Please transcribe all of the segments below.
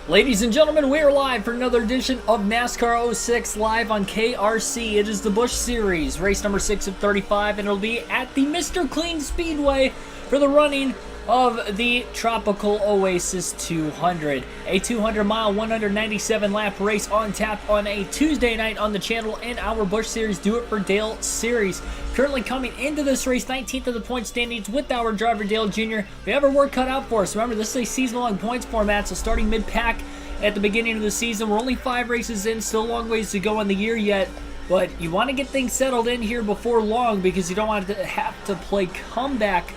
Ladies and gentlemen, we are live for another edition of NASCAR 06 live on KRC. It is the Busch Series, race number 6 of 35, and it'll be at the Mr. Clean Speedway for the running of the Tropical Oasis 200. A 200-mile, 197-lap race on tap on a Tuesday night on the channel in our Busch Series Do It For Dale series. Currently coming into this race, 19th of the point standings with our driver Dale Jr. We have our work cut out for us. Remember, this is a season-long points format, so starting mid-pack at the beginning of the season, we're only 5 races in, still a long ways to go in the year yet. But you want to get things settled in here before long because you don't want to have to play comeback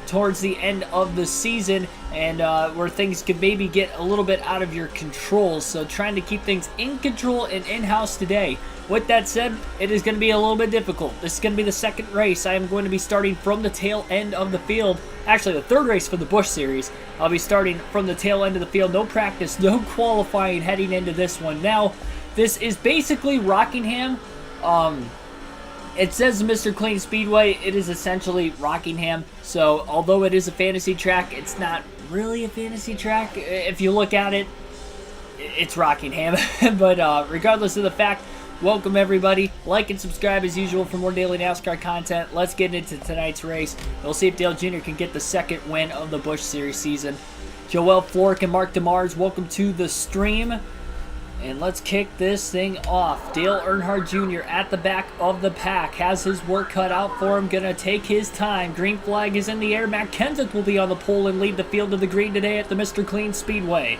towards the end of the season and where things could maybe get a little bit out of your control. So trying to keep things in control and in-house today. With that said, it is going to be a little bit difficult. This is going to be the second race. I am going to be starting from the tail end of the field. Actually, the third race for the Busch Series. I'll be starting from the tail end of the field. No practice, no qualifying heading into this one. Now, this is basically Rockingham. It says Mr. Clean Speedway. It is essentially Rockingham. So, although it is a fantasy track, it's not really a fantasy track. If you look at it, it's Rockingham. But regardless of the fact, welcome everybody. Like and subscribe as usual for more daily NASCAR content. Let's get into tonight's race. We'll see if Dale Jr. can get the second win of the Busch Series season. Joel Flork and Mark DeMars, welcome to the stream. And let's kick this thing off. Dale Earnhardt Jr. at the back of the pack. Has his work cut out for him. Gonna take his time. Green flag is in the air. Matt Kenseth will be on the pole and lead the field to the green today at the Mr. Clean Speedway.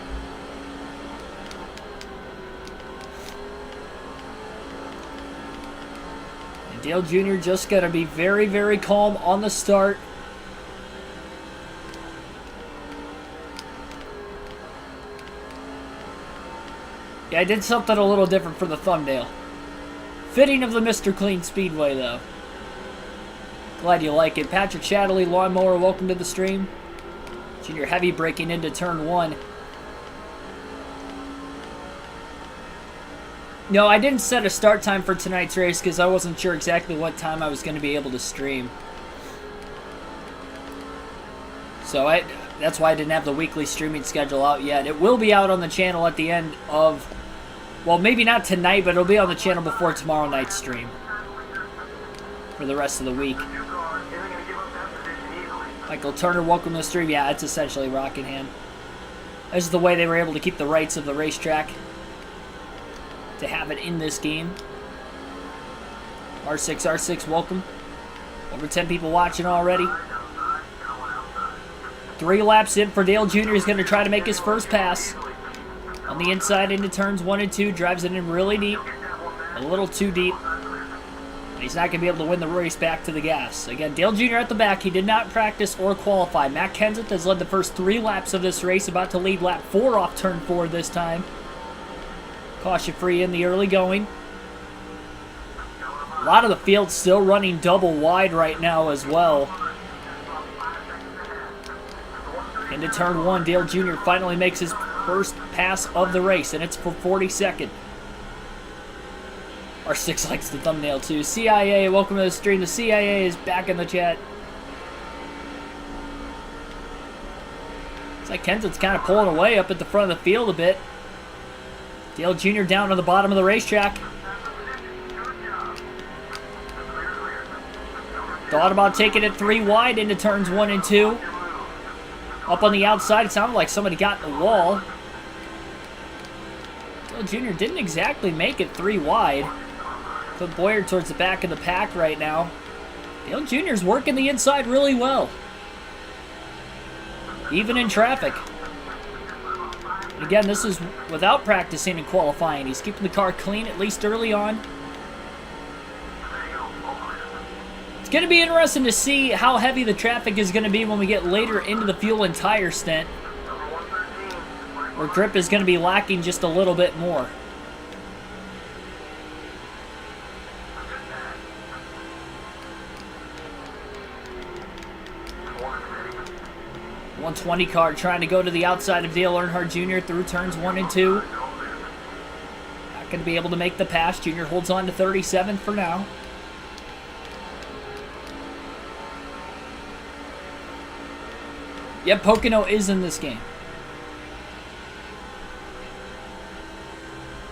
And Dale Jr. just gonna be very, very calm on the start. Yeah, I did something a little different for the thumbnail. Fitting of the Mr. Clean Speedway, though. Glad you like it. Patrick Chatterley, Lawnmower, welcome to the stream. Junior Heavy breaking into turn 1. No, I didn't set a start time for tonight's race because I wasn't sure exactly what time I was going to be able to stream. So that's why I didn't have the weekly streaming schedule out yet. It will be out on the channel at the end of, well, maybe not tonight, but it'll be on the channel before tomorrow night's stream for the rest of the week. Michael Turner, welcome to the stream. Yeah, it's essentially Rockingham. This is the way they were able to keep the rights of the racetrack to have it in this game. R6, welcome. Over 10 people watching already. 3 laps in for Dale Jr. He's going to try to make his first pass. On the inside into turns 1 and 2. Drives it in really deep. A little too deep. And he's not going to be able to win the race back to the gas. Again, Dale Jr. at the back. He did not practice or qualify. Matt Kenseth has led the first 3 laps of this race. About to lead lap 4 off turn 4 this time. Caution free in the early going. A lot of the field still running double wide right now as well. Into turn 1, Dale Jr. finally makes his first pass of the race, and it's for 42nd. R6 likes the thumbnail too. CIA, welcome to the stream. The CIA is back in the chat. It's like Kenseth's kind of pulling away up at the front of the field a bit. Dale Jr. down to the bottom of the racetrack. Thought about taking it 3 wide into turns 1 and 2. Up on the outside, it sounded like somebody got in the wall. Dale Jr. didn't exactly make it 3 wide. Clint Boyer towards the back of the pack right now. Dale Jr.'s working the inside really well. Even in traffic. And again, this is without practicing and qualifying. He's keeping the car clean, at least early on. It's going to be interesting to see how heavy the traffic is going to be when we get later into the fuel and tire stint, where grip is going to be lacking just a little bit more. .120 car trying to go to the outside of Dale Earnhardt Jr. through turns 1 and 2. Not going to be able to make the pass. Jr. holds on to 37 for now. Yep, Pocono is in this game.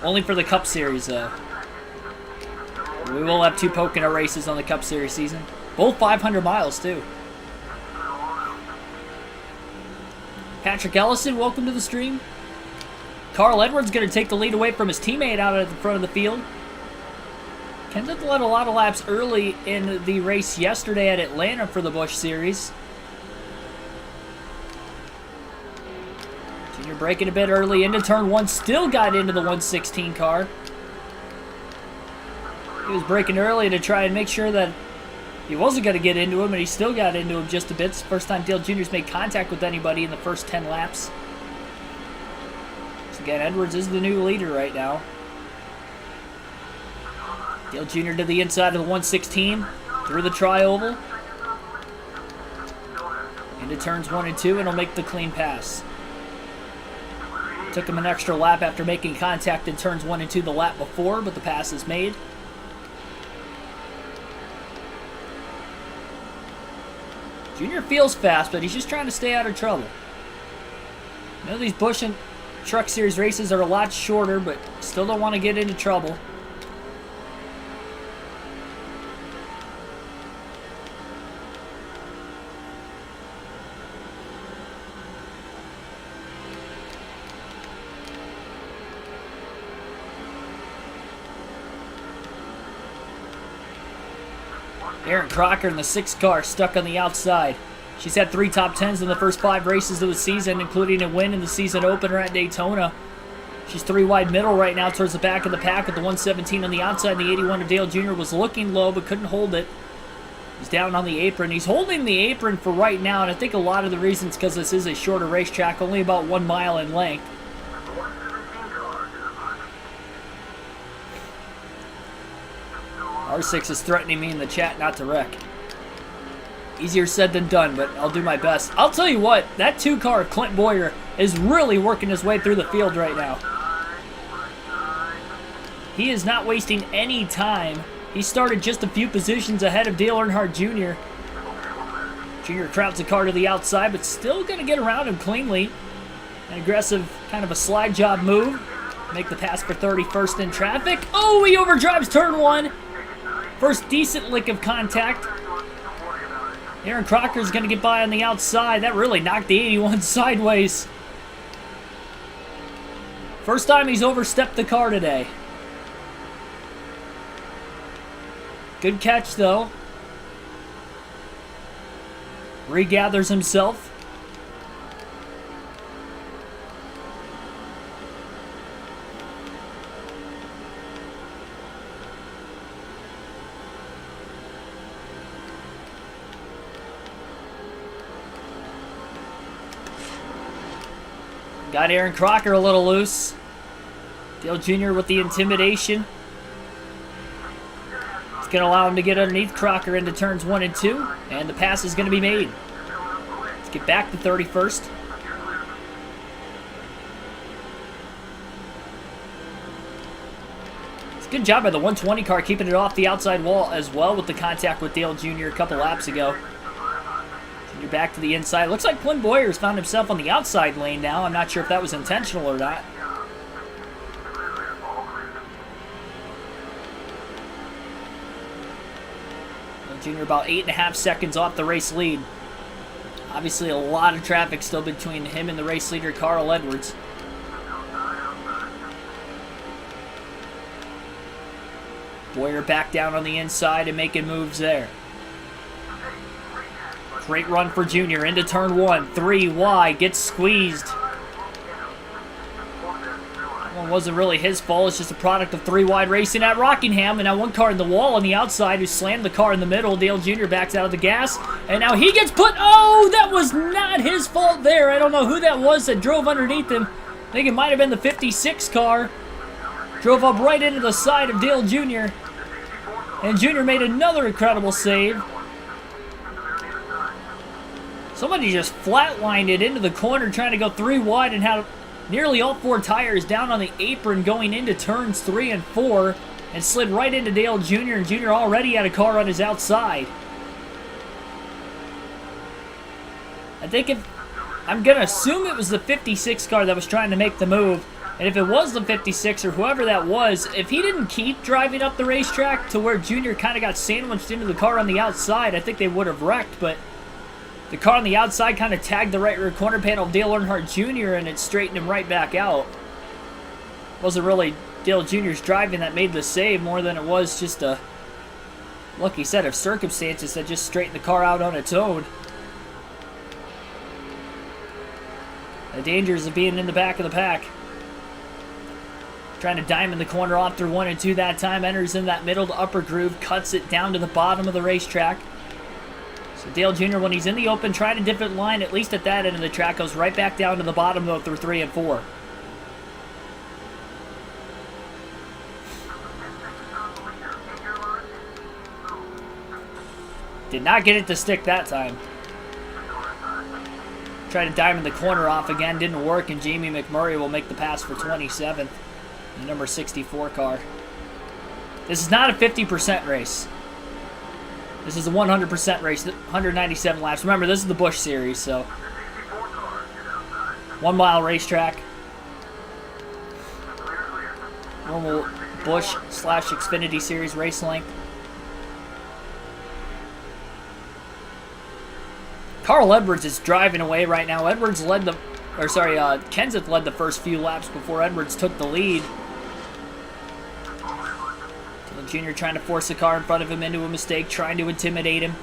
Only for the Cup Series, though. We will have 2 Pocono races on the Cup Series season. Both 500 miles, too. Patrick Ellison, welcome to the stream. Carl Edwards going to take the lead away from his teammate out at the front of the field. Kendrick led a lot of laps early in the race yesterday at Atlanta for the Busch Series. Junior braking a bit early into turn 1, still got into the 116 car. He was braking early to try and make sure that he wasn't going to get into him, and he still got into him just a bit. It's the first time Dale Jr.'s made contact with anybody in the first 10 laps. So again, Edwards is the new leader right now. Dale Jr. to the inside of the 116, through the tri-oval. Into turns 1 and 2, and he'll make the clean pass. Took him an extra lap after making contact in turns 1 and 2 the lap before, but the pass is made. Junior feels fast, but he's just trying to stay out of trouble. I know these Busch and Truck Series races are a lot shorter, but still don't want to get into trouble. Aaron Crocker in the 6th car, stuck on the outside. She's had 3 top 10s in the first 5 races of the season, including a win in the season opener at Daytona. She's 3 wide middle right now towards the back of the pack with the 117 on the outside. The 81 of Dale Jr. was looking low but couldn't hold it. He's down on the apron. He's holding the apron for right now, and I think a lot of the reasons because this is a shorter racetrack, only about 1 mile in length. R6 is threatening me in the chat not to wreck. Easier said than done, but I'll do my best. I'll tell you what, that 2 car, Clint Boyer, is really working his way through the field right now. He is not wasting any time. He started just a few positions ahead of Dale Earnhardt Jr. Jr. crowds the car to the outside, but still going to get around him cleanly. An aggressive, kind of a slide job move. Make the pass for 31st in traffic. Oh, he overdrives turn 1. First decent lick of contact. Aaron Crocker's going to get by on the outside. That really knocked the 81 sideways. First time he's overstepped the car today. Good catch, though. Regathers himself. Got Aaron Crocker a little loose. Dale Jr. with the intimidation. It's going to allow him to get underneath Crocker into turns 1 and 2. And the pass is going to be made. Let's get back to 31st. It's a good job by the 120 car keeping it off the outside wall as well with the contact with Dale Jr. a couple laps ago. You're back to the inside. Looks like Clint Boyer's found himself on the outside lane now. I'm not sure if that was intentional or not. Junior about 8.5 seconds off the race lead. Obviously a lot of traffic still between him and the race leader, Carl Edwards. Boyer back down on the inside and making moves there. Great run for Junior into turn 1. 3 wide. Gets squeezed. That one wasn't really his fault. It's just a product of 3 wide racing at Rockingham. And now 1 car in the wall on the outside who slammed the car in the middle. Dale Jr. backs out of the gas. And now he gets put... Oh, that was not his fault there. I don't know who that was that drove underneath him. I think it might have been the 56 car. Drove up right into the side of Dale Jr. And Jr. made another incredible save. Somebody just flatlined it into the corner trying to go 3 wide and had nearly all 4 tires down on the apron going into turns 3 and 4 and slid right into Dale Jr. And Jr. already had a car on his outside. I'm going to assume it was the 56 car that was trying to make the move. And if it was the 56 or whoever that was, if he didn't keep driving up the racetrack to where Junior kind of got sandwiched into the car on the outside, I think they would have wrecked, but the car on the outside kind of tagged the right rear corner panel of Dale Earnhardt Jr. and it straightened him right back out. It wasn't really Dale Jr.'s driving that made the save more than it was just a lucky set of circumstances that just straightened the car out on its own. The dangers of being in the back of the pack. Trying to diamond the corner off through 1 and 2 that time. Enters in that middle to upper groove. Cuts it down to the bottom of the racetrack. So Dale Jr., when he's in the open, trying a different line, at least at that end of the track, goes right back down to the bottom though through 3 and 4. Did not get it to stick that time. Tried to diamond the corner off again. Didn't work, and Jamie McMurray will make the pass for 27th. The number 64 car. This is not a 50% race. This is a 100% race, 197 laps. Remember, this is the Busch Series, so 1 mile racetrack. Normal Busch / Xfinity Series race length. Carl Edwards is driving away right now. Edwards led the, Kenseth led the first few laps before Edwards took the lead. Jr. trying to force the car in front of him into a mistake, trying to intimidate him.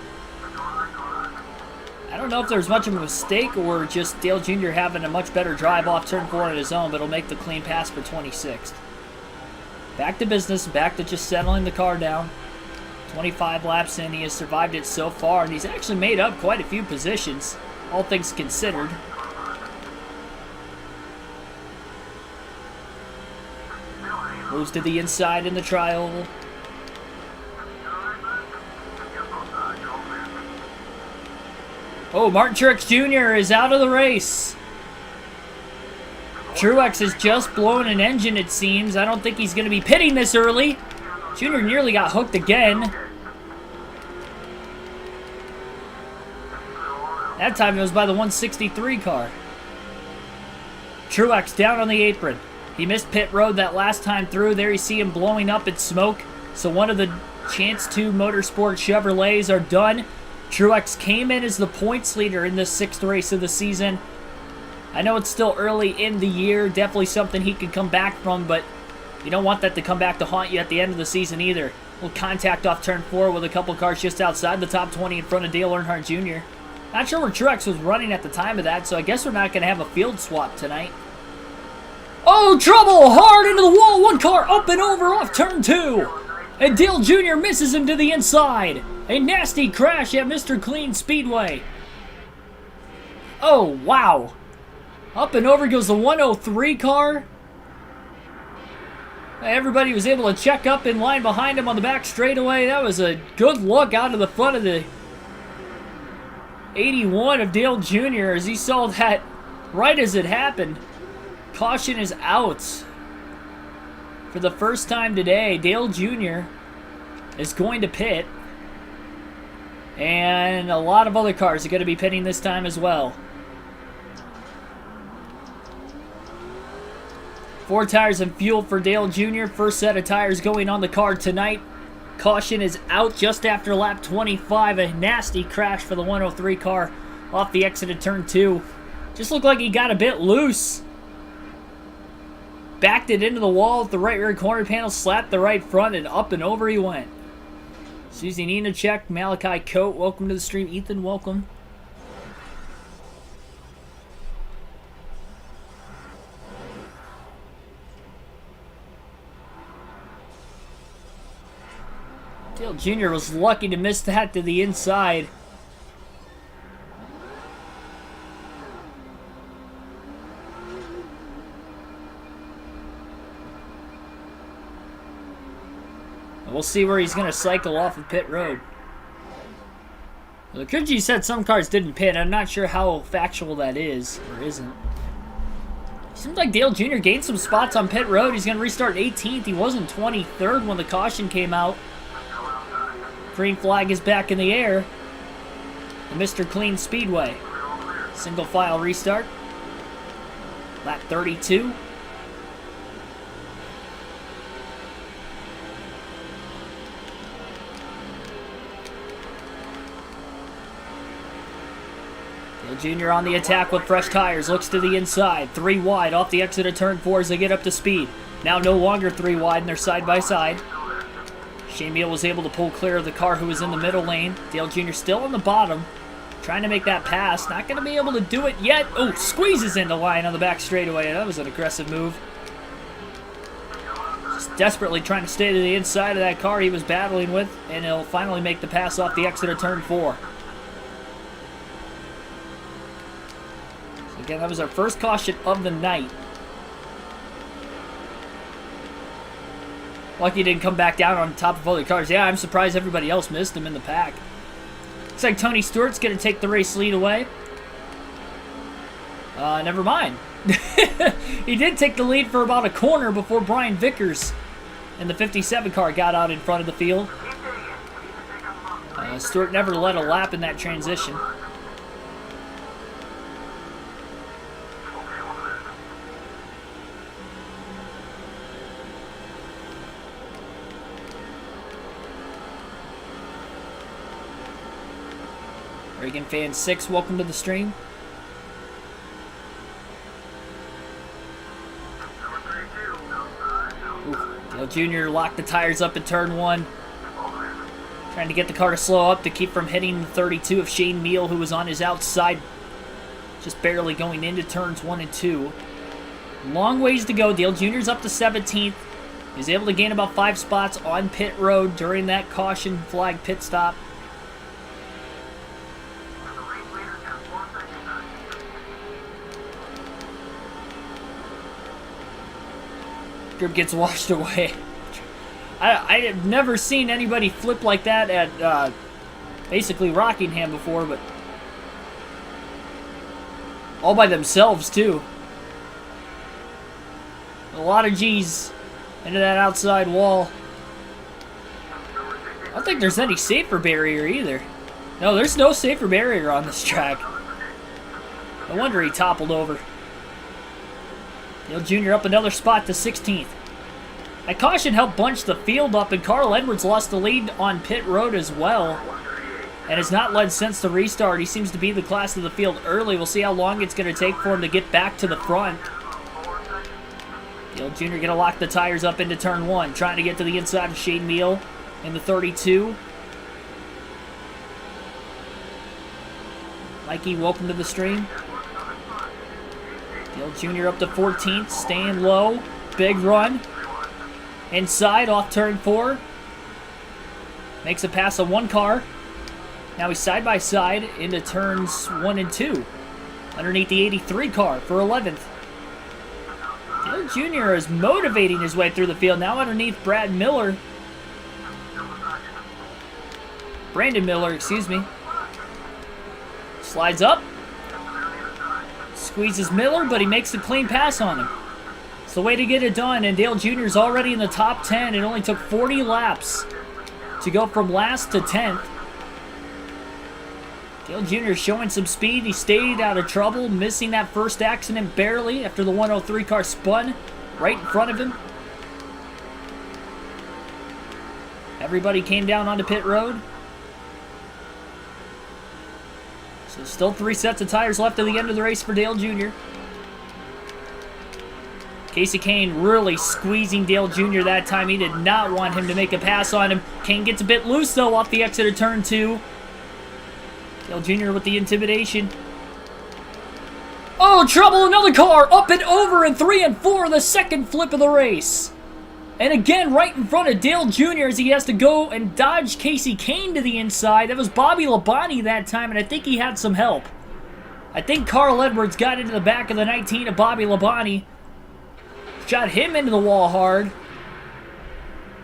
I don't know if there's much of a mistake or just Dale Jr. having a much better drive off turn 4 on his own, but he'll make the clean pass for 26th. Back to business, back to just settling the car down. 25 laps in, he has survived it so far, and he's actually made up quite a few positions, all things considered. Moves to the inside in the tri-oval. Oh, Martin Truex Jr. is out of the race. Truex has just blown an engine, it seems. I don't think he's going to be pitting this early. Jr. nearly got hooked again. That time it was by the 163 car. Truex down on the apron. He missed pit road that last time through. There you see him blowing up in smoke. So one of the Chance 2 Motorsport Chevrolets are done. Truex came in as the points leader in this 6th race of the season. I know it's still early in the year. Definitely something he could come back from, but you don't want that to come back to haunt you at the end of the season either. A little contact off turn 4 with a couple cars just outside the top 20 in front of Dale Earnhardt Jr. Not sure where Truex was running at the time of that, so I guess we're not going to have a field swap tonight. Oh, trouble! Hard into the wall. One car up and over off turn 2. And Dale Jr. misses him to the inside. A nasty crash at Mr. Clean Speedway. Oh, wow. Up and over goes the 103 car. Everybody was able to check up in line behind him on the back straightaway. That was a good look out of the front of the 81 of Dale Jr. as he saw that right as it happened. Caution is out. For the first time today, Dale Jr. is going to pit. And a lot of other cars are going to be pitting this time as well. 4 tires and fuel for Dale Jr. First set of tires going on the car tonight. Caution is out just after lap 25. A nasty crash for the 103 car off the exit of turn 2. Just looked like he got a bit loose. Backed it into the wall at the right rear corner panel, slapped the right front, and up and over he went. Susie Ninacek, Malachi Coate, welcome to the stream. Ethan, welcome. Dale Jr. was lucky to miss that to the inside. We'll see where he's going to cycle off of pit road. Well, Kuji said some cars didn't pit. I'm not sure how factual that is or isn't. Seems like Dale Jr. gained some spots on pit road. He's going to restart 18th. He was in 23rd when the caution came out. Green flag is back in the air. The Mr. Clean Speedway. Single file restart. Lap 32. Dale Jr. on the attack with fresh tires. Looks to the inside. 3 wide off the exit of turn 4 as they get up to speed. Now no longer 3 wide and they're side by side. Shane Meal was able to pull clear of the car who was in the middle lane. Dale Jr. still on the bottom. Trying to make that pass. Not going to be able to do it yet. Oh, squeezes into line on the back straightaway. That was an aggressive move. Just desperately trying to stay to the inside of that car he was battling with. And he'll finally make the pass off the exit of turn 4. So again, that was our first caution of the night. Lucky he didn't come back down on top of other cars. Yeah, I'm surprised everybody else missed him in the pack. Looks like Tony Stewart's going to take the race lead away. Never mind. He did take the lead for about a corner before Brian Vickers in the 57 car got out in front of the field. Stewart never led a lap in that transition. Reagan Fan 6, welcome to the stream. Dale Jr. locked the tires up in turn 1. Trying to get the car to slow up to keep from hitting the 32 of Shane Meal, who was on his outside. Just barely going into turns 1 and 2. Long ways to go. Dale Jr.'s up to 17th. He's able to gain about 5 spots on pit road during that caution flag pit stop. Group gets washed away. I have never seen anybody flip like that at basically Rockingham before, but all by themselves too. A lot of G's into that outside wall. I don't think there's any safer barrier either. No, there's no safer barrier on this track. No wonder he toppled over. Dale Jr. up another spot to 16th. That caution helped bunch the field up, and Carl Edwards lost the lead on pit road as well. And has not led since the restart. He seems to be the class of the field early. We'll see how long it's going to take for him to get back to the front. Dale Jr. going to lock the tires up into turn 1. Trying to get to the inside of Shane Meal in the 32. Mikey, welcome to the stream. Dale Jr. up to 14th, staying low. Big run. Inside, off turn 4. Makes a pass on 1 car. Now he's side by side into turns 1 and 2. Underneath the 83 car for 11th. Dale Jr. is motivating his way through the field. Now underneath Brandon Miller, excuse me. Slides up. Squeezes Miller, but he makes a clean pass on him. It's the way to get it done, and Dale Jr. is already in the top 10. It only took 40 laps to go from last to 10th. Dale Jr. is showing some speed. He stayed out of trouble, missing that first accident barely after the 103 car spun right in front of him. Everybody came down onto pit road. So still 3 sets of tires left at the end of the race for Dale Jr. Casey Kane really squeezing Dale Jr. that time. He did not want him to make a pass on him. Kane gets a bit loose though off the exit of turn 2. Dale Jr. with the intimidation. Oh, trouble, another car up and over in 3 and 4, the second flip of the race. And again, right in front of Dale Jr. as he has to go and dodge Casey Kane to the inside. That was Bobby Labonte that time, and I think he had some help. I think Carl Edwards got into the back of the 19 of Bobby Labonte. Shot him into the wall hard.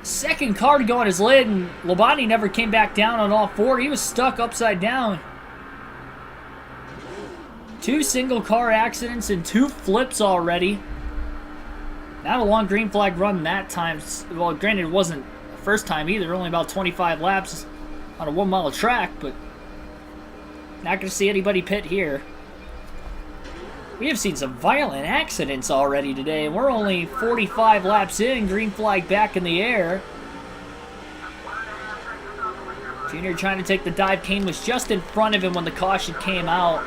Second car to go on his lid, and Labonte never came back down on all 4. He was stuck upside down. 2 single car accidents and 2 flips already. Not a long green flag run that time. Well, granted, it wasn't the first time either. Only about 25 laps on a 1-mile track, but not going to see anybody pit here. We have seen some violent accidents already today, and we're only 45 laps in. Green flag back in the air. Junior trying to take the dive. Kane was just in front of him when the caution came out.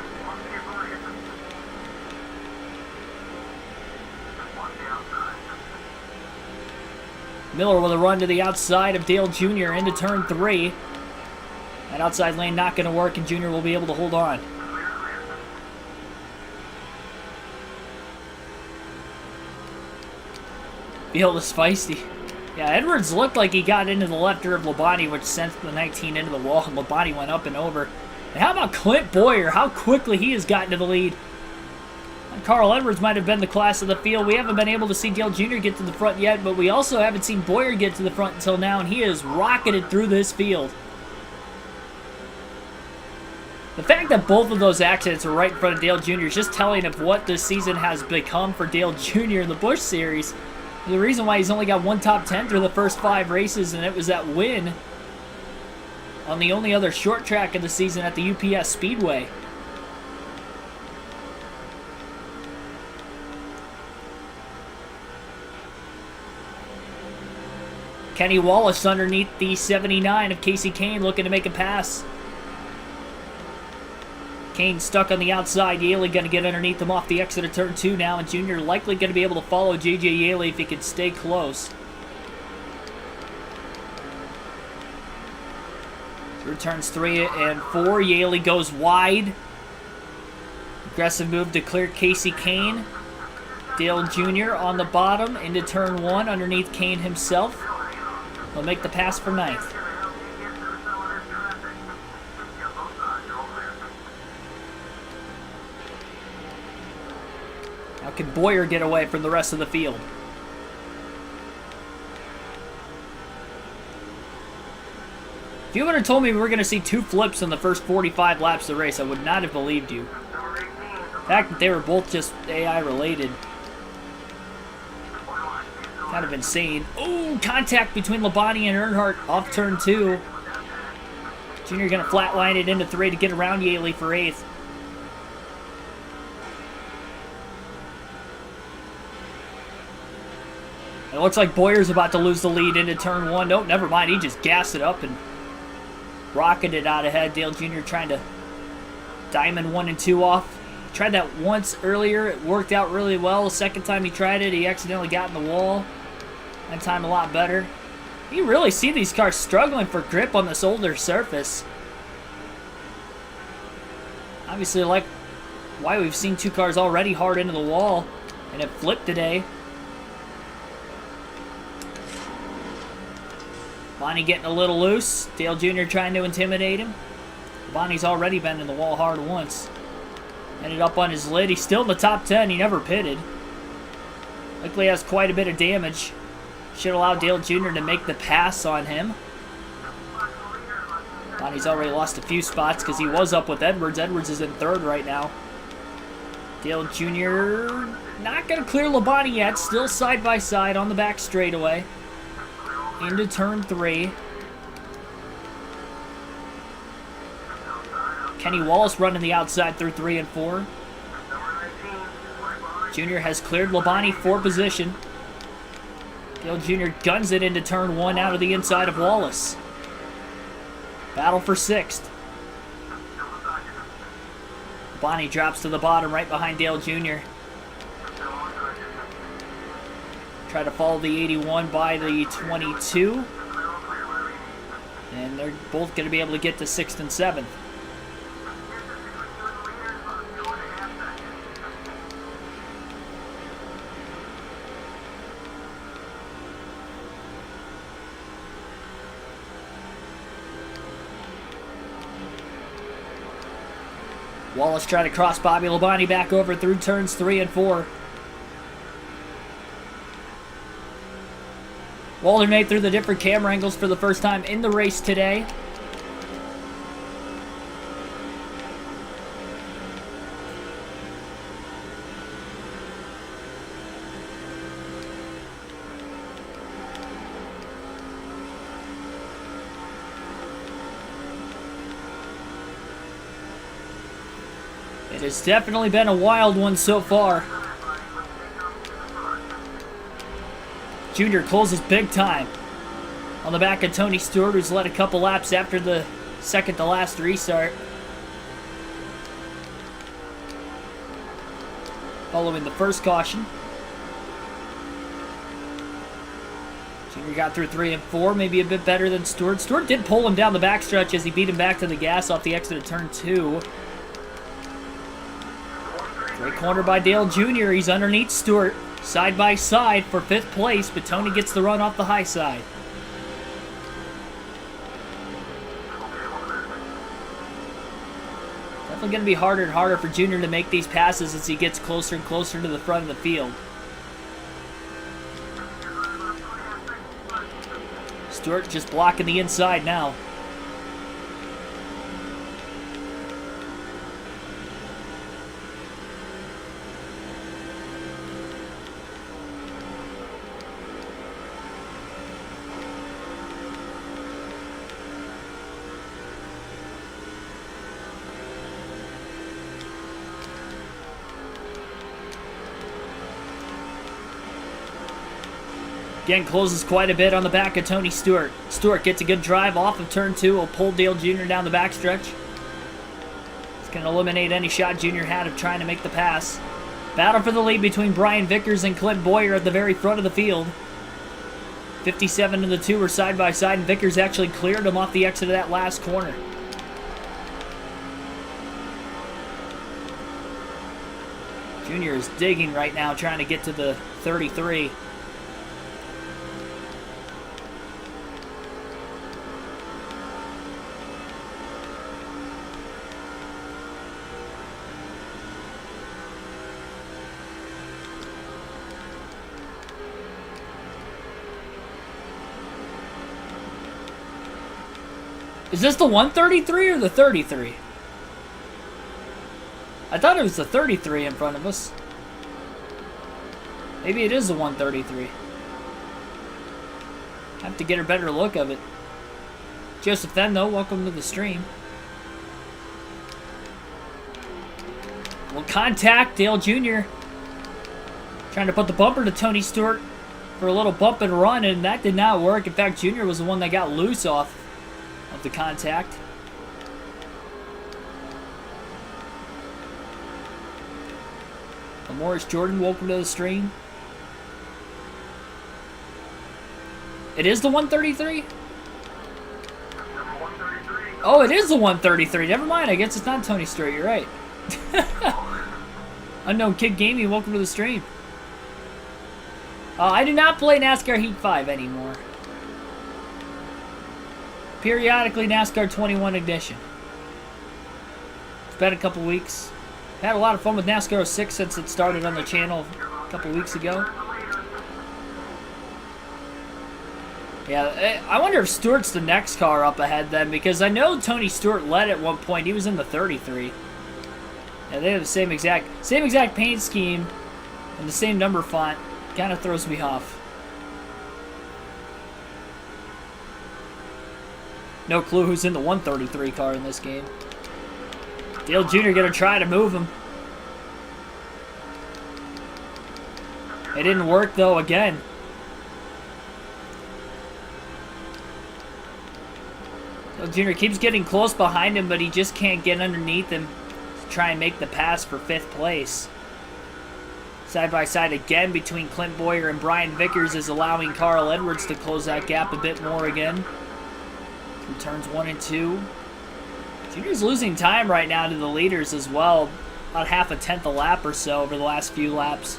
Miller with a run to the outside of Dale Jr. into turn 3. That outside lane not going to work, and Jr. will be able to hold on. Field is feisty. Yeah, Edwards looked like he got into the left rear of Labonte, which sent the 19 into the wall, and Labonte went up and over. And how about Clint Boyer? How quickly he has gotten to the lead. Carl Edwards might have been the class of the field. We haven't been able to see Dale Jr. get to the front yet, but we also haven't seen Boyer get to the front until now, and he has rocketed through this field. The fact that both of those accidents are right in front of Dale Jr. is just telling of what this season has become for Dale Jr. in the Busch Series. The reason why he's only got one top 10 through the first 5 races, and it was that win on the only other short track of the season at the UPS Speedway. Kenny Wallace underneath the 79 of Kasey Kane, looking to make a pass. Kane stuck on the outside. Yaley going to get underneath him off the exit of turn 2 now, and Jr. likely going to be able to follow J.J. Yaley if he can stay close. Through turns 3 and 4, Yaley goes wide. Aggressive move to clear Kasey Kane. Dale Jr. on the bottom into turn 1 underneath Kane himself. He'll make the pass for 9th. Now can Boyer get away from the rest of the field? If you would have told me we were going to see 2 flips in the first 45 laps of the race, I would not have believed you. The fact that they were both just AI related. Kind of insane. Oh, contact between Labonte and Earnhardt off turn 2. Jr. going to flatline it into 3 to get around Yaley for 8th. It looks like Boyer's about to lose the lead into turn 1. Nope, never mind. He just gassed it up and rocketed out ahead. Dale Jr. trying to diamond 1 and 2 off. Tried that once earlier. It worked out really well. The second time he tried it, he accidentally got in the wall. That time a lot better. You really see these cars struggling for grip on this older surface. Obviously, like why we've seen 2 cars already hard into the wall, and it flipped today. Bonnie getting a little loose. Dale Jr. trying to intimidate him. Bonnie's already been in the wall hard once. Ended up on his lid. He's still in the top 10. He never pitted. Likely has quite a bit of damage. Should allow Dale Jr. to make the pass on him. Bonnie's already lost a few spots because he was up with Edwards. Edwards is in 3rd right now. Dale Jr. not going to clear Labonte yet. Still side by side on the back straightaway. Into turn 3. Kenny Wallace running the outside through 3 and 4. Jr. has cleared Labonte for position. Dale Jr. guns it into turn 1 out of the inside of Wallace. Battle for 6th. Labonte drops to the bottom right behind Dale Jr. Try to follow the 81 by the 22. And they're both going to be able to get to 6th and 7th. Wallace trying to cross Bobby Labonte back over through turns 3 and 4. Walter made through the different camera angles for the first time in the race today. It has definitely been a wild one so far. Junior closes big time on the back of Tony Stewart, who's led a couple laps after the second to last restart. Following the first caution. Junior got through 3 and 4, maybe a bit better than Stewart. Stewart did pull him down the backstretch as he beat him back to the gas off the exit of turn 2. Great corner by Dale Jr. He's underneath Stewart, side by side for 5th place, but Tony gets the run off the high side. Definitely going to be harder and harder for Junior to make these passes as he gets closer and closer to the front of the field. Stewart just blocking the inside now. Again, closes quite a bit on the back of Tony Stewart. Stewart gets a good drive off of turn 2. Will pull Dale Jr. down the backstretch. It's going to eliminate any shot Jr. had of trying to make the pass. Battle for the lead between Brian Vickers and Clint Boyer at the very front of the field. 57 and the 2 are side by side, and Vickers actually cleared him off the exit of that last corner. Jr. is digging right now, trying to get to the 33. Is this the 133 or the 33? I thought it was the 33 in front of us. Maybe it is the 133. Have to get a better look of it. Joseph then, though, welcome to the stream. Well, contact, Dale Jr. Trying to put the bumper to Tony Stewart for a little bump and run, and that did not work. In fact, Jr. was the one that got loose off of the contact. Morris Jordan, welcome to the stream. It is the 133? Oh, it is the 133. Never mind, I guess it's not Tony Stewart. You're right. Unknown Kid Gaming, welcome to the stream. I do not play NASCAR Heat 5 anymore. Periodically NASCAR 21 Ignition. It's been a couple weeks. Had a lot of fun with NASCAR 06 since it started on the channel a couple weeks ago. Yeah, I wonder if Stewart's the next car up ahead then, because I know Tony Stewart led at one point. He was in the 33. Yeah, they have the same exact paint scheme and the same number font. Kind of throws me off. No clue who's in the 133 car in this game. Dale Jr. gonna try to move him. It didn't work though again. Dale Jr. keeps getting close behind him, but he just can't get underneath him to try and make the pass for 5th place. Side by side again between Clint Boyer and Brian Vickers is allowing Carl Edwards to close that gap a bit more again. Through turns 1 and 2. Junior's losing time right now to the leaders as well. About half a tenth a lap or so over the last few laps.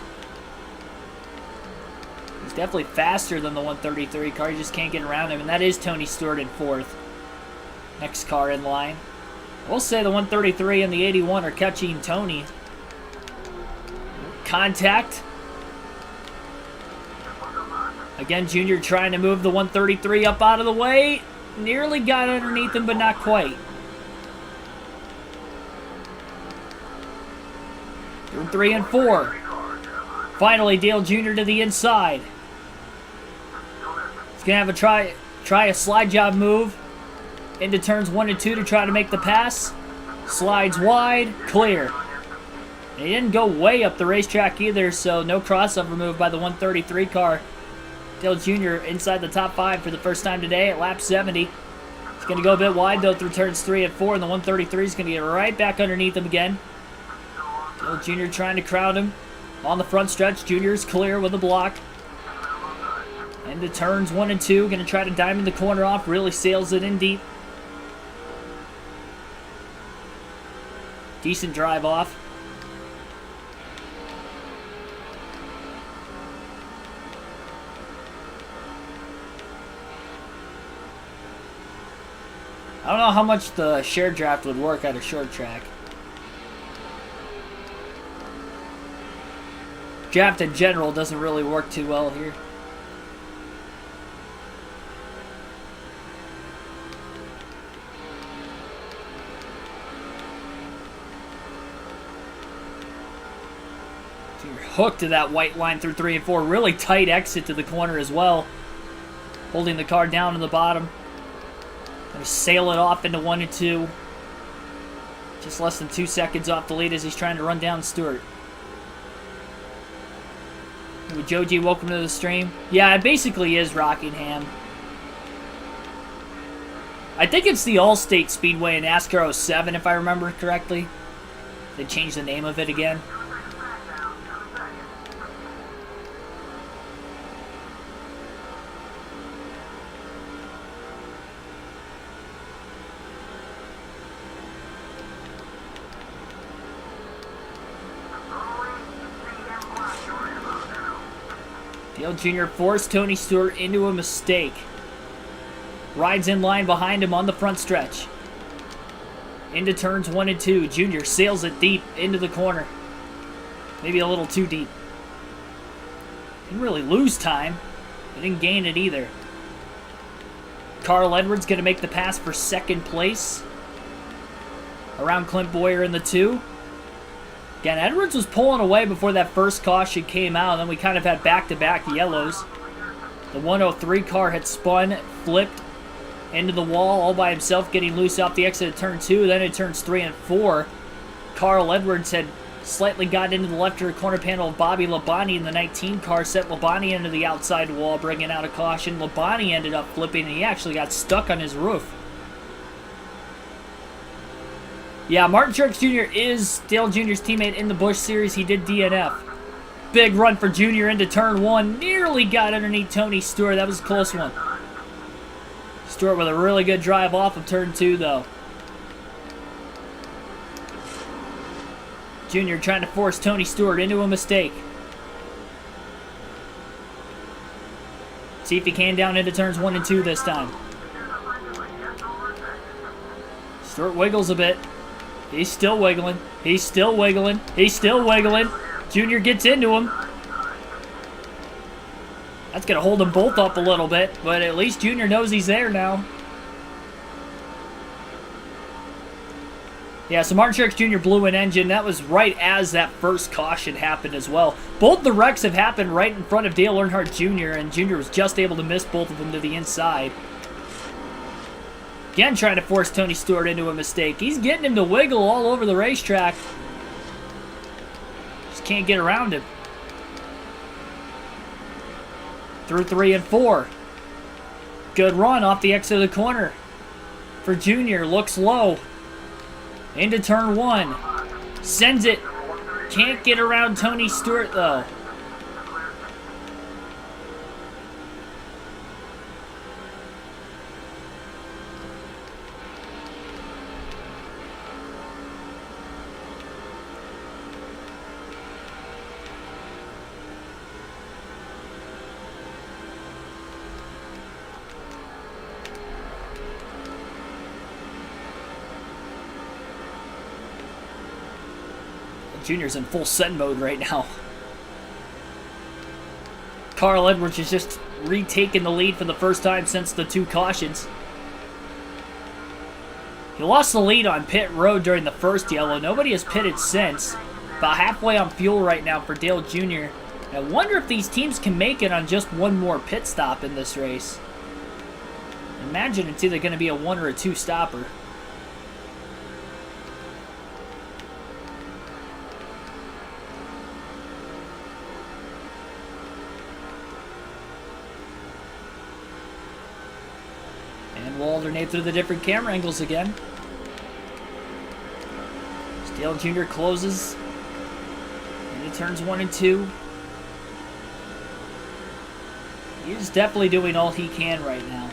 He's definitely faster than the 133 car. You just can't get around him. And that is Tony Stewart in 4th. Next car in line. We'll say the 133 and the 81 are catching Tony. Contact. Again, Junior trying to move the 133 up out of the way. Nearly got underneath him, but not quite. Through 3 and 4. Finally, Dale Jr. to the inside. He's going to have try a slide job move into turns 1 and 2 to try to make the pass. Slides wide, clear. And he didn't go way up the racetrack either, so no crossover move by the 133 car. Dale Jr. inside the top 5 for the first time today at lap 70. He's going to go a bit wide, though, through turns 3 and 4, and the 133 is going to get right back underneath him again. Dale Jr. trying to crowd him. On the front stretch, Jr. is clear with a block. Into turns 1 and 2. Going to try to diamond the corner off. Really sails it in deep. Decent drive off. I don't know how much the shared draft would work at a short track. Draft in general doesn't really work too well here. So you're hooked to that white line through 3 and 4. Really tight exit to the corner as well. Holding the car down in the bottom. Gonna sail it off into 1 and 2. Just less than 2 seconds off the lead as he's trying to run down Stewart. Joji, welcome to the stream. Yeah, it basically is Rockingham. I think it's the All-State Speedway in NASCAR 07, if I remember correctly. They changed the name of it again. Dale Jr. forced Tony Stewart into a mistake. Rides in line behind him on the front stretch. Into turns 1 and 2. Jr. sails it deep into the corner. Maybe a little too deep. Didn't really lose time. But didn't gain it either. Carl Edwards going to make the pass for second place. Around Clint Boyer in the 2. Again, Edwards was pulling away before that first caution came out, and then we kind of had back-to-back yellows. The 103 car had spun, flipped into the wall all by himself, getting loose off the exit of turn 2. Then in turns 3 and 4, Carl Edwards had slightly got into the left rear corner panel of Bobby Labonte in the 19 car, set Labonte into the outside wall, bringing out a caution. Labonte ended up flipping, and he actually got stuck on his roof. Yeah, Martin Truex Jr. is Dale Jr.'s teammate in the Busch Series. He did DNF. Big run for Jr. into turn 1. Nearly got underneath Tony Stewart. That was a close one. Stewart with a really good drive off of turn 2, though. Jr. trying to force Tony Stewart into a mistake. See if he can down into turns 1 and 2 this time. Stewart wiggles a bit. He's still wiggling. He's still wiggling. He's still wiggling. Junior gets into him. That's going to hold them both up a little bit, but at least Junior knows he's there now. Yeah, so Martin Truex Jr. blew an engine. That was right as that first caution happened as well. Both the wrecks have happened right in front of Dale Earnhardt Jr., and Jr. was just able to miss both of them to the inside. Again, trying to force Tony Stewart into a mistake. He's getting him to wiggle all over the racetrack. Just can't get around him. Through 3 and 4. Good run off the exit of the corner for Junior. Looks low. Into turn 1. Sends it. Can't get around Tony Stewart, though. Junior's in full send mode right now. Carl Edwards has just retaken the lead for the first time since the 2 cautions. He lost the lead on pit road during the first yellow. Nobody has pitted since. About halfway on fuel right now for Dale Jr. I wonder if these teams can make it on just one more pit stop in this race. Imagine it's either going to be a 1 or a 2 stopper. We'll alternate through the different camera angles again. Dale Jr. closes. And he turns 1 and 2. He's definitely doing all he can right now.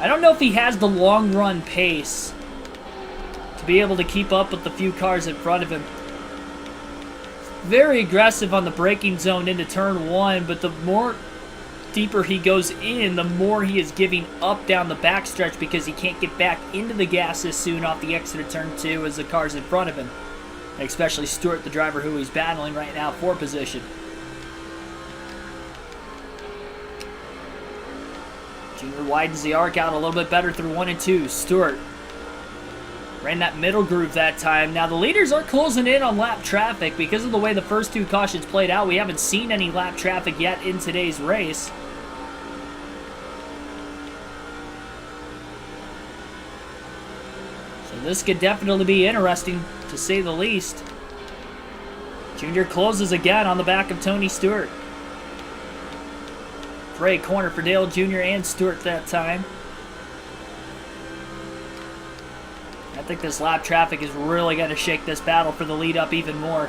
I don't know if he has the long run pace to be able to keep up with the few cars in front of him. Very aggressive on the braking zone into turn 1, but the more deeper he goes in, the more he is giving up down the backstretch because he can't get back into the gas as soon off the exit of turn 2 as the cars in front of him. Especially Stewart, the driver who he's battling right now for position. Junior widens the arc out a little bit better through 1 and 2. Stewart ran that middle groove that time. Now the leaders are closing in on lap traffic because of the way the first 2 cautions played out. We haven't seen any lap traffic yet in today's race. So this could definitely be interesting, to say the least. Junior closes again on the back of Tony Stewart. Great corner for Dale Jr. and Stewart that time. I think this lap traffic is really going to shake this battle for the lead up even more.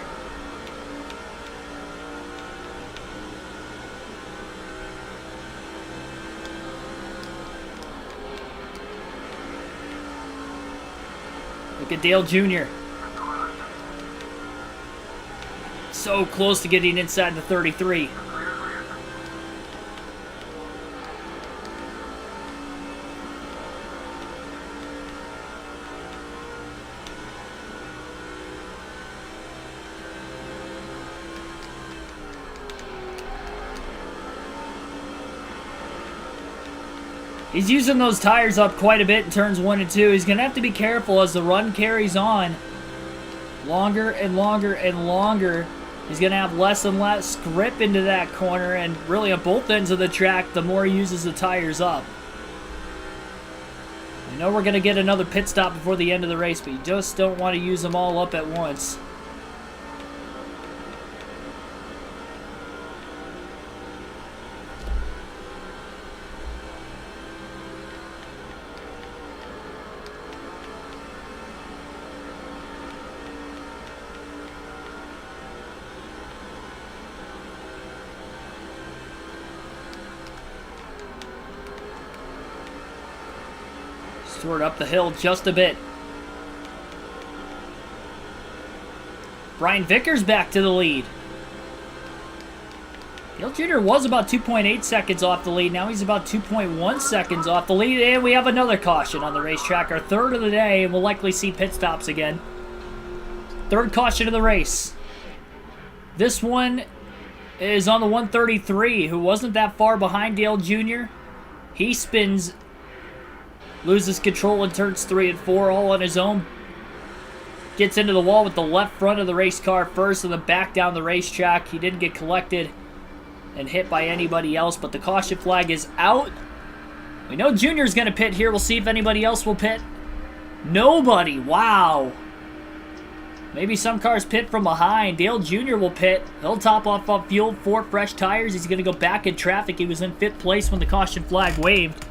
Look at Dale Jr. So close to getting inside the 33. He's using those tires up quite a bit in turns 1 and 2. He's going to have to be careful as the run carries on. Longer and longer and longer. He's going to have less and less grip into that corner, and really on both ends of the track, the more he uses the tires up. I know we're going to get another pit stop before the end of the race, but you just don't want to use them all up at once. Stewart up the hill just a bit. Brian Vickers back to the lead. Dale Jr. was about 2.8 seconds off the lead. Now he's about 2.1 seconds off the lead. And we have another caution on the racetrack. Our third of the day. And we'll likely see pit stops again. Third caution of the race. This one is on the 133, who wasn't that far behind Dale Jr. He spins, loses control in turns 3 and 4 all on his own. Gets into the wall with the left front of the race car first and then back down the racetrack. He didn't get collected and hit by anybody else, but the caution flag is out. We know Junior's going to pit here. We'll see if anybody else will pit. Nobody. Wow. Maybe some cars pit from behind. Dale Jr. will pit. He'll top off on fuel, 4 fresh tires. He's going to go back in traffic. He was in 5th place when the caution flag waved.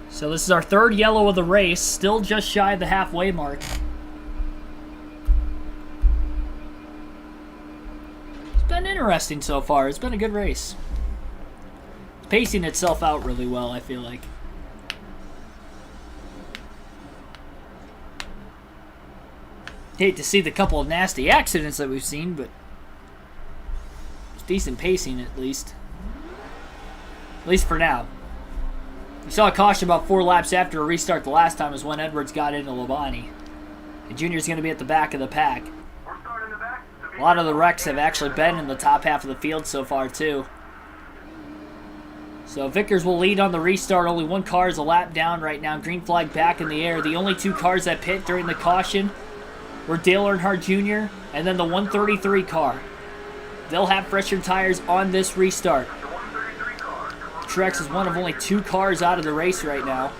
So this is our third yellow of the race, still just shy of the halfway mark. It's been interesting so far. It's been a good race. It's pacing itself out really well, I feel like. Hate to see the couple of nasty accidents that we've seen, but it's decent pacing at least. At least for now. We saw a caution about 4 laps after a restart the last time was when Edwards got into Labonte. And Junior's going to be at the back of the pack. A lot of the wrecks have actually been in the top half of the field so far too. So Vickers will lead on the restart. Only 1 car is a lap down right now. Green flag back in the air. The only 2 cars that pit during the caution were Dale Earnhardt Jr. and then the 133 car. They'll have fresher tires on this restart. Truex is one of only 2 cars out of the race right now.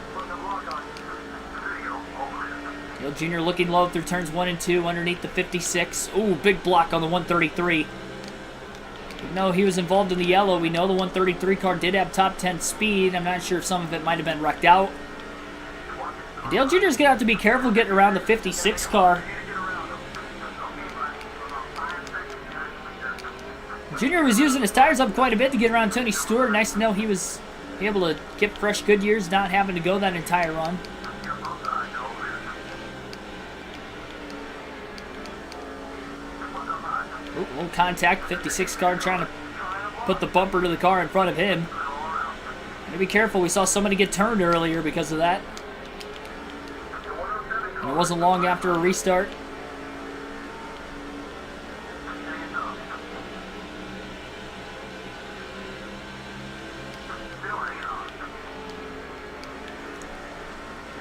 Dale Jr. looking low through turns 1 and 2 underneath the 56. Ooh, big block on the 133. No, he was involved in the yellow. We know the 133 car did have top 10 speed. I'm not sure if some of it might have been wrecked out. Dale Jr. is going to have to be careful getting around the 56 car. Junior was using his tires up quite a bit to get around Tony Stewart. Nice to know he was able to get fresh Goodyears, not having to go that entire run. Ooh, little contact. 56 car trying to put the bumper to the car in front of him. Gotta be careful. We saw somebody get turned earlier because of that. And it wasn't long after a restart.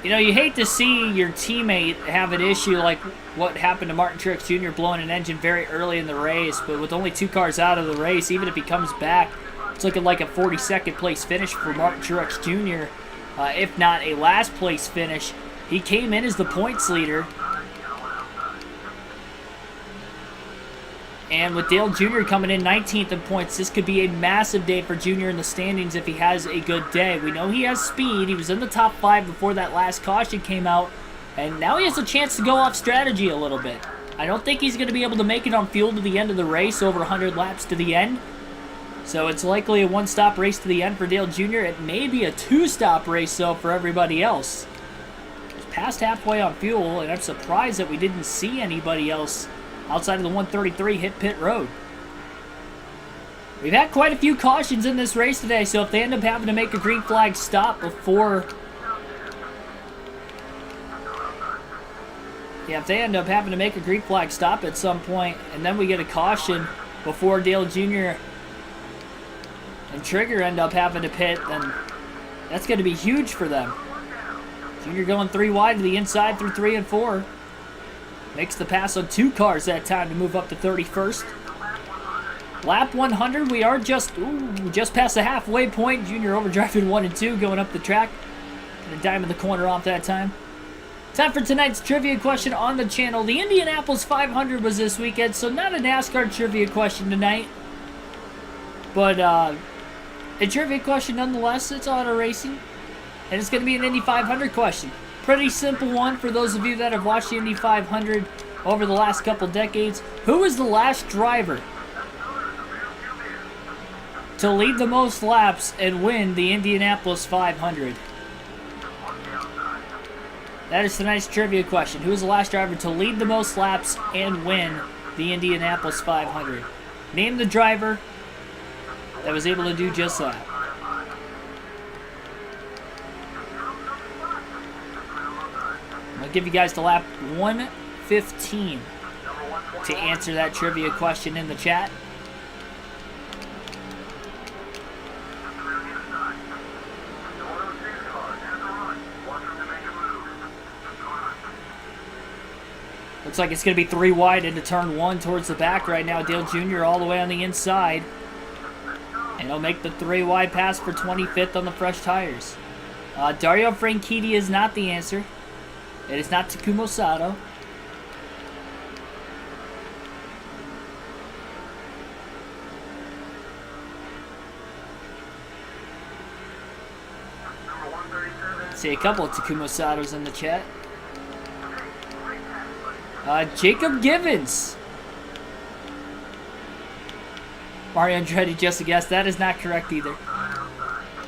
You know, you hate to see your teammate have an issue like what happened to Martin Truex Jr. blowing an engine very early in the race, but with only 2 cars out of the race, even if he comes back, it's looking like a 42nd place finish for Martin Truex Jr., if not a last place finish. He came in as the points leader. And with Dale Jr. coming in 19th in points, this could be a massive day for Jr. in the standings if he has a good day. We know he has speed. He was in the top 5 before that last caution came out. And now he has a chance to go off strategy a little bit. I don't think he's going to be able to make it on fuel to the end of the race, over 100 laps to the end. So it's likely a 1-stop race to the end for Dale Jr. It may be a 2-stop race, though, for everybody else. It's past halfway on fuel, and I'm surprised that we didn't see anybody else outside of the 133 hit pit road. We've had quite a few cautions in this race today, so if they end up having to make a green flag stop before... Yeah, if they end up having to make a green flag stop at some point, and then we get a caution before Dale Jr. and Trigger end up having to pit, then that's going to be huge for them. Jr. going 3 wide to the inside through 3 and 4. Makes the pass on 2 cars that time to move up to 31st. Lap 100, we are just past the halfway point. Junior overdriving 1 and 2, going up the track. And a dime in the corner off that time. Time for tonight's trivia question on the channel. The Indianapolis 500 was this weekend, so not a NASCAR trivia question tonight. But a trivia question nonetheless. It's auto racing. And it's going to be an Indy 500 question. Pretty simple one for those of you that have watched the Indy 500 over the last couple decades. Who was the last driver to lead the most laps and win the Indianapolis 500? That is tonight's trivia question. Who was the last driver to lead the most laps and win the Indianapolis 500? Name the driver that was able to do just that. I'll give you guys to lap 115 to answer that trivia question in the chat. Looks like it's going to be 3 wide into turn 1 towards the back right now. Dale Jr. all the way on the inside. And he'll make the 3 wide pass for 25th on the fresh tires. Dario Franchitti is not the answer. It is not Takuma Sato. See a couple of Takuma Satos in the chat. Jacob Givens. Mario Andretti, just a guess. That is not correct either.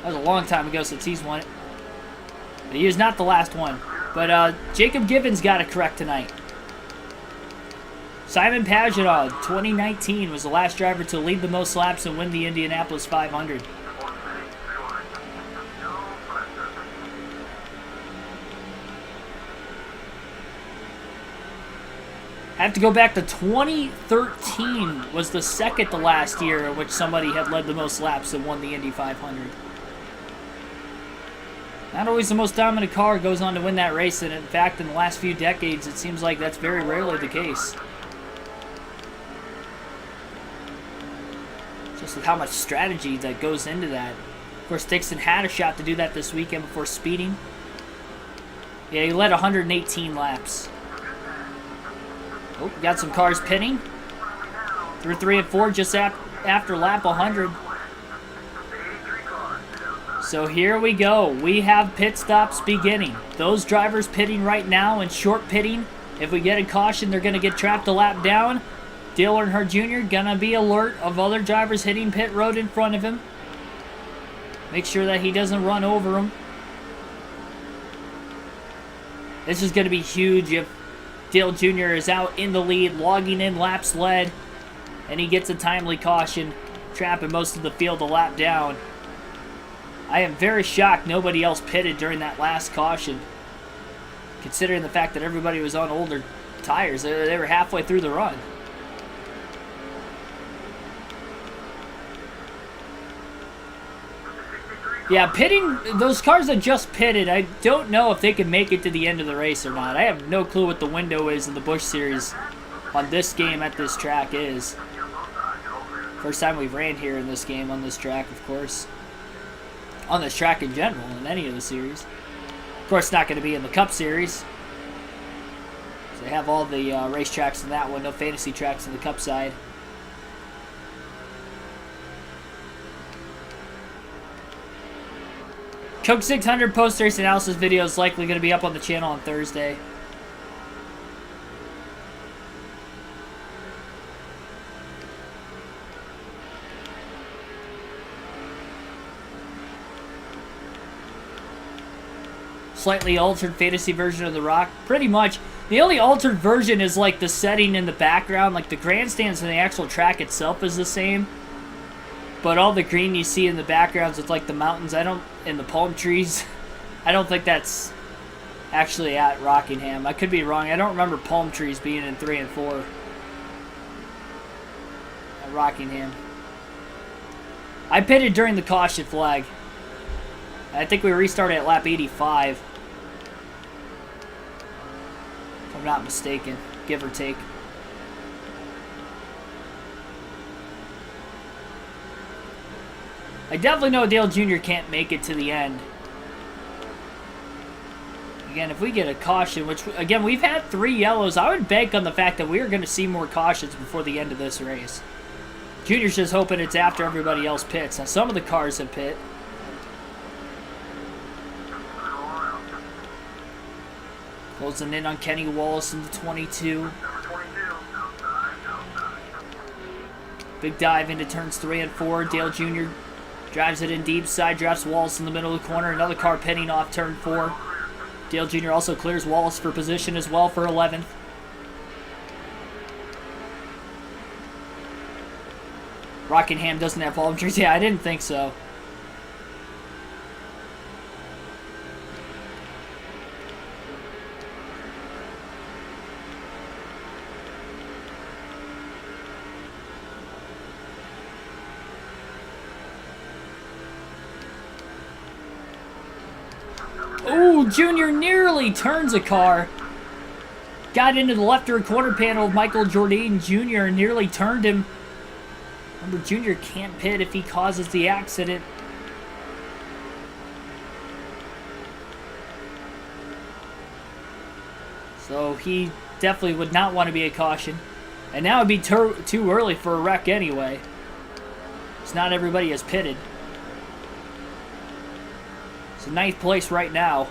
That was a long time ago since he's won it. But he is not the last one. But Jacob Givens got it correct tonight. Simon Pagenaud, 2019, was the last driver to lead the most laps and win the Indianapolis 500. I have to go back to 2013 was the second to last year in which somebody had led the most laps and won the Indy 500. Not always the most dominant car goes on to win that race, and in fact, in the last few decades, it seems like that's very rarely the case. Just with how much strategy that goes into that. Of course, Dixon had a shot to do that this weekend before speeding. Yeah, he led 118 laps. Oh, we got some cars pitting. Through 3 and 4 just after lap 100. So here we go. We have pit stops beginning. Those drivers pitting right now and short pitting, if we get a caution, they're going to get trapped a lap down. Dale Earnhardt Jr. going to be alert of other drivers hitting pit road in front of him. Make sure that he doesn't run over them. This is going to be huge if Dale Jr. is out in the lead, logging in laps led, and he gets a timely caution, trapping most of the field a lap down. I am very shocked nobody else pitted during that last caution, considering the fact that everybody was on older tires. They were halfway through the run. Yeah, pitting, those cars that just pitted, I don't know if they can make it to the end of the race or not. I have no clue what the window is in the Busch Series on this game at this track is. First time we've ran here in this game on this track, of course. On this track in general, in any of the series. Of course, not going to be in the Cup Series. So they have all the race tracks in that one, no fantasy tracks in the Cup side. Coke 600 post-race analysis video is likely going to be up on the channel on Thursday. Slightly altered fantasy version of The Rock. Pretty much. The only altered version is like the setting in the background. Like the grandstands and the actual track itself is the same. But all the green you see in the backgrounds with like the mountains, and the palm trees, I don't think that's actually at Rockingham. I could be wrong. I don't remember palm trees being in 3 and 4 at Rockingham. I pitted during the caution flag. I think we restarted at lap 85. If I'm not mistaken, give or take. I definitely know Dale Jr. can't make it to the end. Again, if we get a caution, which, again, we've had 3 yellows, I would bank on the fact that we are going to see more cautions before the end of this race. Junior's just hoping it's after everybody else pits. Now, some of the cars have pit. Closing in on Kenny Wallace in the 22. Big dive into turns 3 and 4. Dale Jr. drives it in deep, side drafts Wallace in the middle of the corner. Another car pitting off turn 4. Dale Jr. also clears Wallace for position as well for 11th. Rockingham doesn't have palm trees. Yeah, I didn't think so. Ooh, Junior nearly turns a car. Got into the left rear quarter panel of Michael Jordan Jr. and nearly turned him. Remember, Junior can't pit if he causes the accident. So he definitely would not want to be a caution. And now it'd be too early for a wreck anyway. It's not everybody has pitted. So 9th place right now.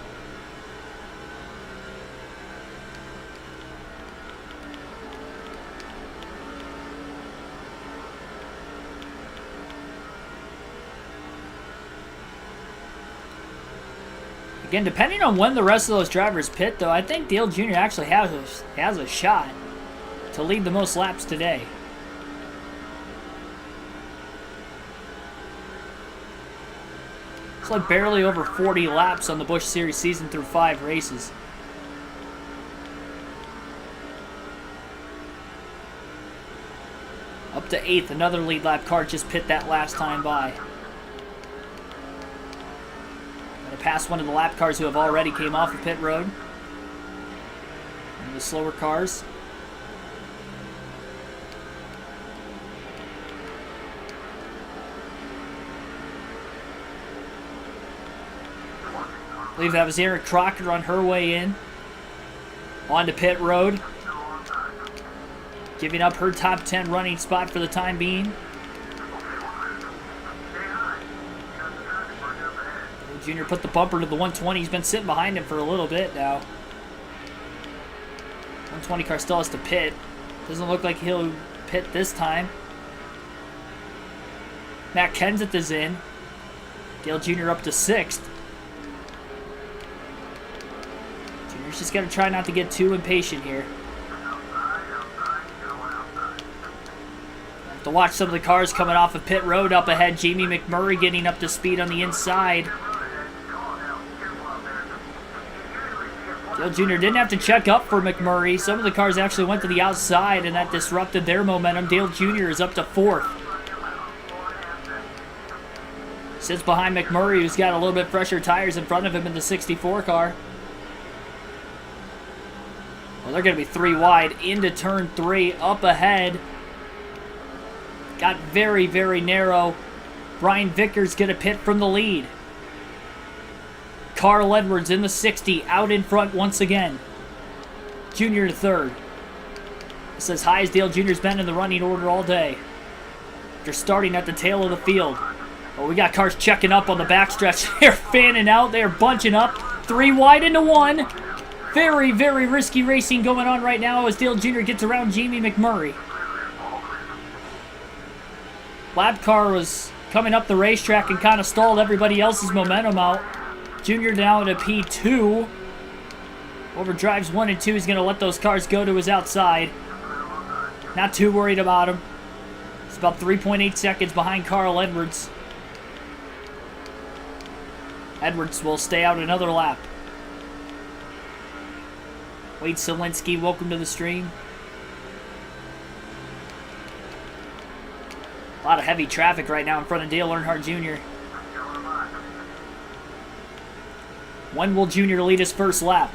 Again, depending on when the rest of those drivers pit, though, I think Dale Jr. actually has a shot to lead the most laps today. It's like barely over 40 laps on the Busch Series season through 5 races. Up to 8th, another lead lap car just pit that last time by. Gonna pass one of the lap cars who have already came off of pit road. One of the slower cars. I believe that was Eric Crocker on her way in. Onto pit road. Giving up her top 10 running spot for the time being. Jr. put the bumper to the 120. He's been sitting behind him for a little bit now. 120 car still has to pit. Doesn't look like he'll pit this time. Matt Kenseth is in. Dale Jr. up to 6th. Jr.'s just got to try not to get too impatient here. Have to watch some of the cars coming off of pit road up ahead. Jamie McMurray getting up to speed on the inside. Dale Jr. didn't have to check up for McMurray. Some of the cars actually went to the outside, and that disrupted their momentum. Dale Jr. is up to 4th. Sits behind McMurray, who's got a little bit fresher tires in front of him in the 64 car. Well, they're going to be 3 wide into turn 3, up ahead. Got very, very narrow. Brian Vickers going to pit from the lead. Carl Edwards in the 60, out in front once again. Junior to 3rd. It's as high as Dale Jr.'s been in the running order all day. They're starting at the tail of the field. Oh, we got cars checking up on the backstretch. They're fanning out. They're bunching up. 3 wide into 1. Very, very risky racing going on right now as Dale Jr. gets around Jamie McMurray. Lap car was coming up the racetrack and kind of stalled everybody else's momentum out. Junior down to P2. Overdrives 1 and 2. He's going to let those cars go to his outside. Not too worried about him. It's about 3.8 seconds behind Carl Edwards. Edwards will stay out another lap. Wade Selinsky, welcome to the stream. A lot of heavy traffic right now in front of Dale Earnhardt Jr. When will Junior lead his first lap?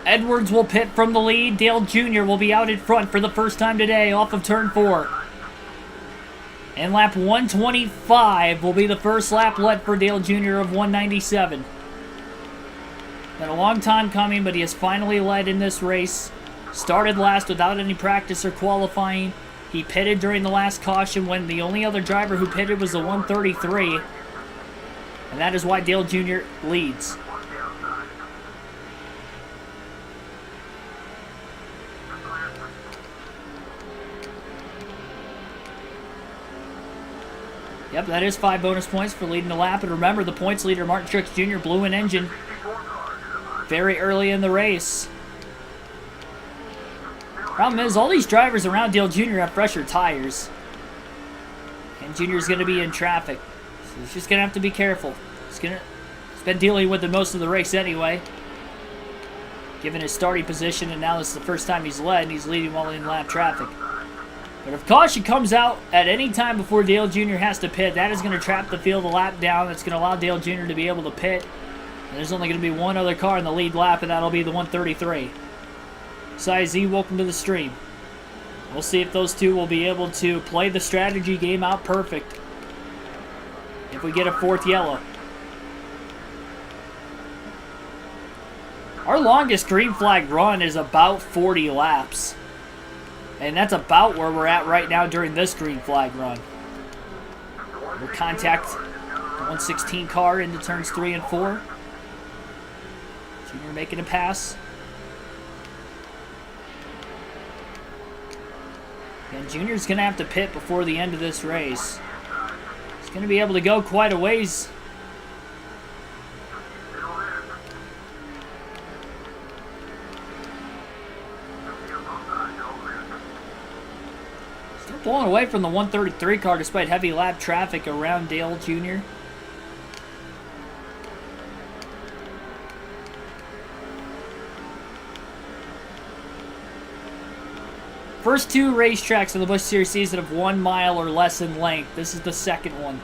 Edwards will pit from the lead. Dale Jr. will be out in front for the first time today off of turn 4. And lap 125 will be the first lap led for Dale Jr. of 197. Been a long time coming, but he has finally led in this race. Started last without any practice or qualifying. He pitted during the last caution when the only other driver who pitted was the 133. And that is why Dale Jr. leads. Yep, that is 5 bonus points for leading the lap. And remember, the points leader, Martin Truex Jr., blew an engine very early in the race. Problem is, all these drivers around Dale Jr. have fresher tires. And Jr.'s going to be in traffic. So he's just going to have to be careful. He's been dealing with it most of the race anyway. Given his starting position, and now this is the first time he's led, and he's leading while in lap traffic. But if caution comes out at any time before Dale Jr. has to pit, that is going to trap the field a lap down. That's going to allow Dale Jr. to be able to pit. And there's only going to be one other car in the lead lap, and that'll be the 133. Cy Z, welcome to the stream. We'll see if those two will be able to play the strategy game out perfect if we get a 4th yellow. Our longest green flag run is about 40 laps. And that's about where we're at right now during this green flag run. We'll contact the 116 car into turns 3 and 4. Junior making a pass. And Junior's going to have to pit before the end of this race. He's going to be able to go quite a ways. Still pulling away from the 133 car despite heavy lap traffic around Dale Jr. First 2 racetracks in the Busch Series season of 1 mile or less in length. This is the second one.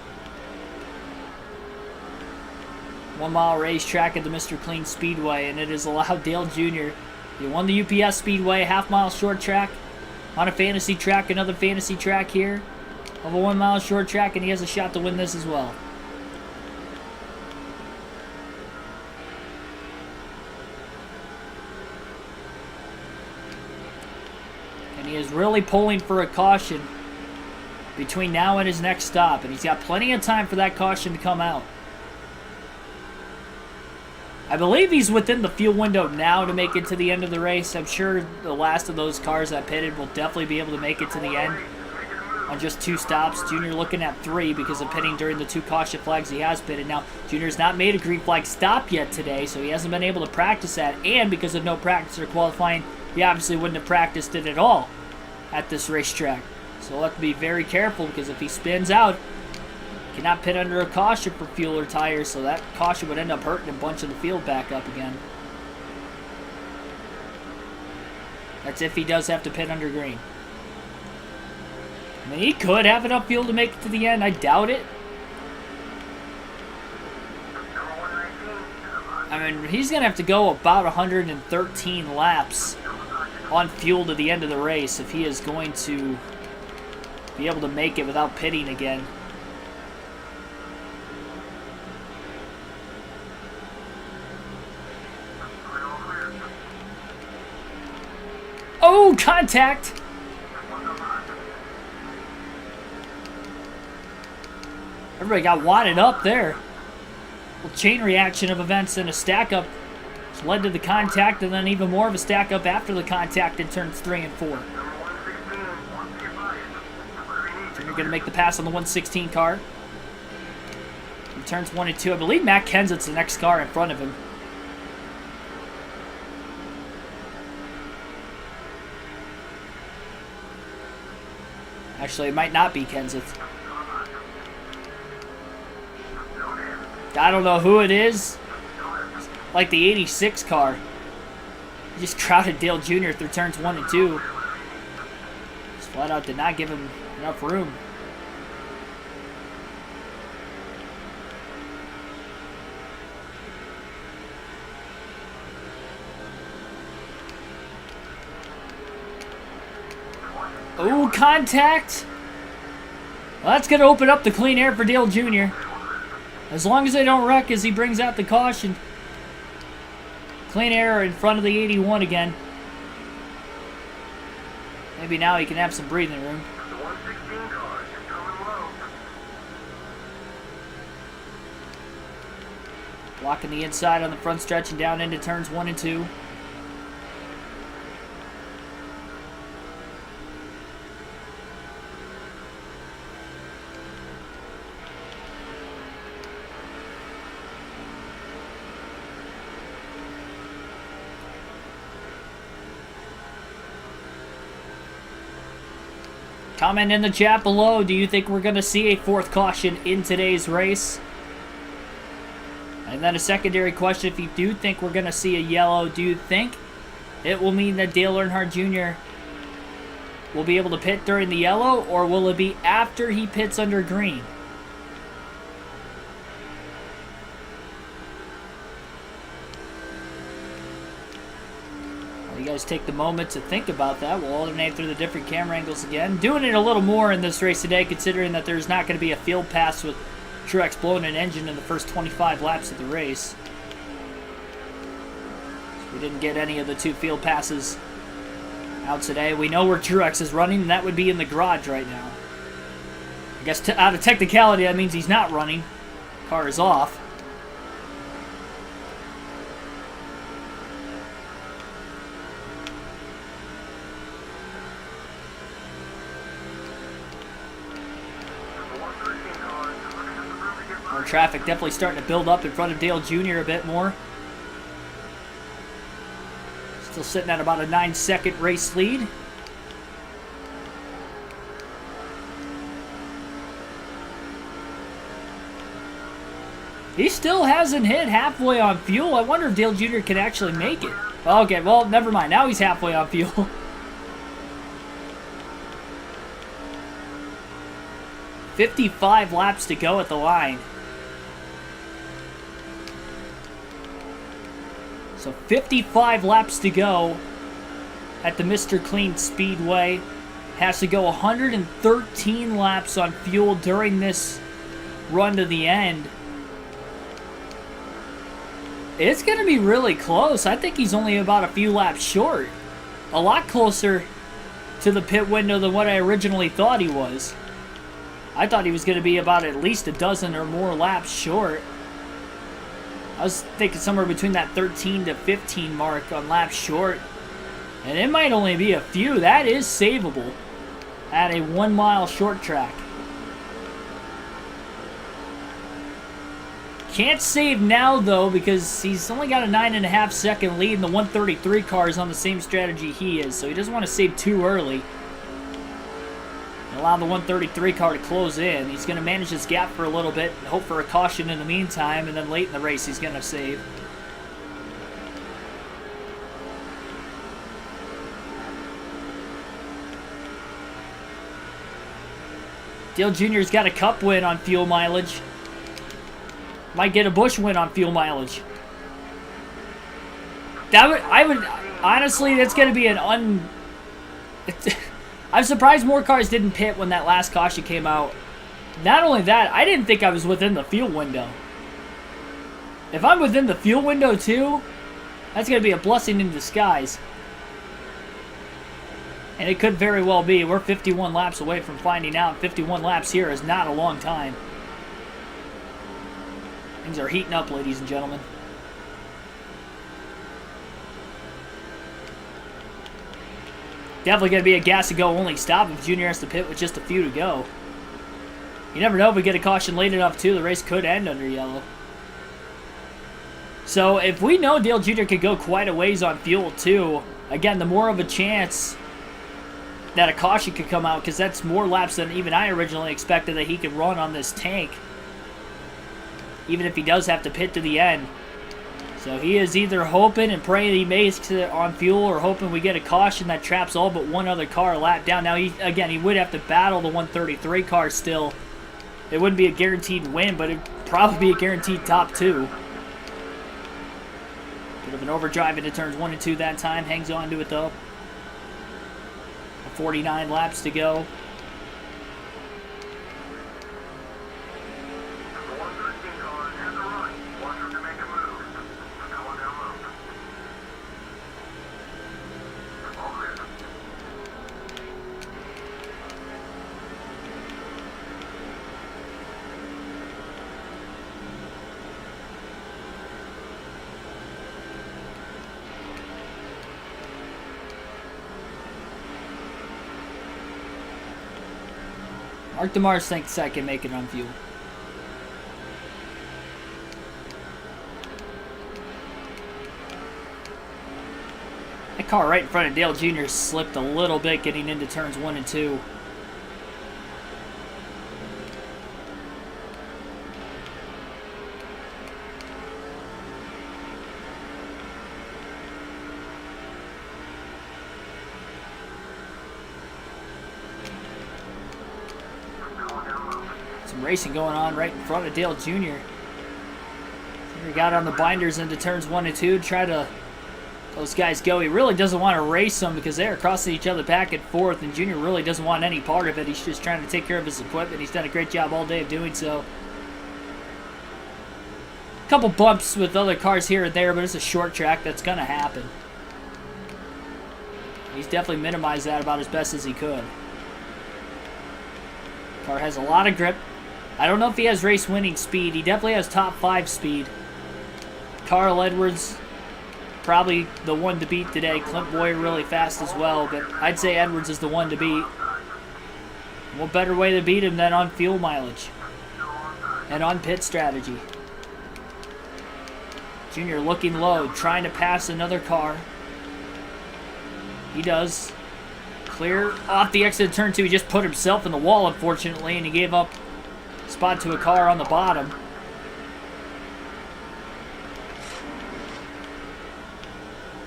1 mile racetrack at the Mr. Clean Speedway, and it has allowed Dale Jr. He won the UPS Speedway, half-mile short track on a fantasy track, another fantasy track here of a 1 mile short track, and he has a shot to win this as well. And he is really pulling for a caution between now and his next stop, and he's got plenty of time for that caution to come out. I believe he's within the fuel window now to make it to the end of the race. I'm sure the last of those cars that pitted will definitely be able to make it to the end on just 2 stops. Junior looking at 3 because of pitting during the 2 caution flags he has pitted. Now, Junior's not made a green flag stop yet today, so he hasn't been able to practice that, and because of no practice or qualifying, he obviously wouldn't have practiced it at all at this racetrack. So we'll have to be very careful, because if he spins out, he cannot pit under a caution for fuel or tires, so that caution would end up hurting a bunch of the field back up again. That's if he does have to pit under green. I mean, he could have enough fuel to make it to the end. I doubt it. I mean, he's going to have to go about 113 laps on fuel to the end of the race if he is going to be able to make it without pitting again. Oh, contact! Everybody got wadded up there. Well, chain reaction of events and a stack up led to the contact, and then even more of a stack up after the contact in turns 3 and 4. Junior going to make the pass on the 116 car. In turns 1 and 2, I believe Matt Kenseth's the next car in front of him. Actually, it might not be Kenseth. I don't know who it is. Like the 86 car. He just crowded Dale Jr. through turns 1 and 2. Just flat out did not give him enough room. Oh, contact! Well, that's going to open up the clean air for Dale Jr. As long as they don't wreck as he brings out the caution. Clean air in front of the 81 again. Maybe now he can have some breathing room. Blocking the inside on the front stretch and down into turns 1 and 2. Comment in the chat below, do you think we're going to see a 4th caution in today's race? And then a secondary question, if you do think we're going to see a yellow, do you think it will mean that Dale Earnhardt Jr. will be able to pit during the yellow, or will it be after he pits under green? You guys take the moment to think about that. We'll alternate through the different camera angles again. Doing it a little more in this race today, considering that there's not going to be a field pass with Truex blowing an engine in the first 25 laps of the race. So we didn't get any of the 2 field passes out today. We know where Truex is running, and that would be in the garage right now. I guess out of technicality, that means he's not running. Car is off. Traffic definitely starting to build up in front of Dale Jr. a bit more. Still sitting at about a 9-second race lead. He still hasn't hit halfway on fuel. I wonder if Dale Jr. can actually make it. Okay, well, never mind. Now he's halfway on fuel. $55 laps to go at the line. So 55 laps to go at the Mr. Clean Speedway. Has to go 113 laps on fuel during this run to the end. It's going to be really close. I think he's only about a few laps short. A lot closer to the pit window than what I originally thought he was. I thought he was going to be about at least a dozen or more laps short. I was thinking somewhere between that 13 to 15 mark on laps short. And it might only be a few. That is savable at a 1 mile short track. Can't save now, though, because he's only got a 9.5 second lead, and the 133 car is on the same strategy he is, so he doesn't want to save too early. Allow the 133 car to close in. He's going to manage his gap for a little bit, and hope for a caution in the meantime, and then late in the race he's going to save. Dale Jr.'s got a Cup win on fuel mileage. Might get a Busch win on fuel mileage. Honestly, that's going to be I'm surprised more cars didn't pit when that last caution came out. Not only that, I didn't think I was within the fuel window. If I'm within the fuel window too, that's going to be a blessing in disguise. And it could very well be. We're 51 laps away from finding out. 51 laps here is not a long time. Things are heating up, ladies and gentlemen. Definitely going to be a gas-to-go only stop if Junior has to pit with just a few to go. You never know if we get a caution late enough, too. The race could end under yellow. So, if we know Dale Jr. could go quite a ways on fuel, too, again, the more of a chance that a caution could come out, because that's more laps than even I originally expected that he could run on this tank, even if he does have to pit to the end. So he is either hoping and praying that he makes it on fuel, or hoping we get a caution that traps all but one other car a lap down. Now, he would have to battle the 133 car still. It wouldn't be a guaranteed win, but it'd probably be a guaranteed top two. Bit of an overdrive into turns 1 and 2 that time. Hangs on to it, though. 49 laps to go. Mark DeMars thinks I can make it on fuel. That car right in front of Dale Jr. slipped a little bit getting into turns 1 and 2. Racing going on right in front of Dale Jr. He got on the binders into turns 1 and 2. Try to those guys go. He really doesn't want to race them because they're crossing each other back and forth, and Jr. really doesn't want any part of it. He's just trying to take care of his equipment. He's done a great job all day of doing so. A couple bumps with other cars here and there, but it's a short track. That's going to happen. He's definitely minimized that about as best as he could. Car has a lot of grip. I don't know if he has race-winning speed. He definitely has top 5 speed. Carl Edwards, probably the one to beat today. Clint Boyer really fast as well, but I'd say Edwards is the one to beat. What better way to beat him than on fuel mileage and on pit strategy. Junior looking low, trying to pass another car. He does. Clear off the exit of turn 2. He just put himself in the wall, unfortunately, and he gave up spot to a car on the bottom.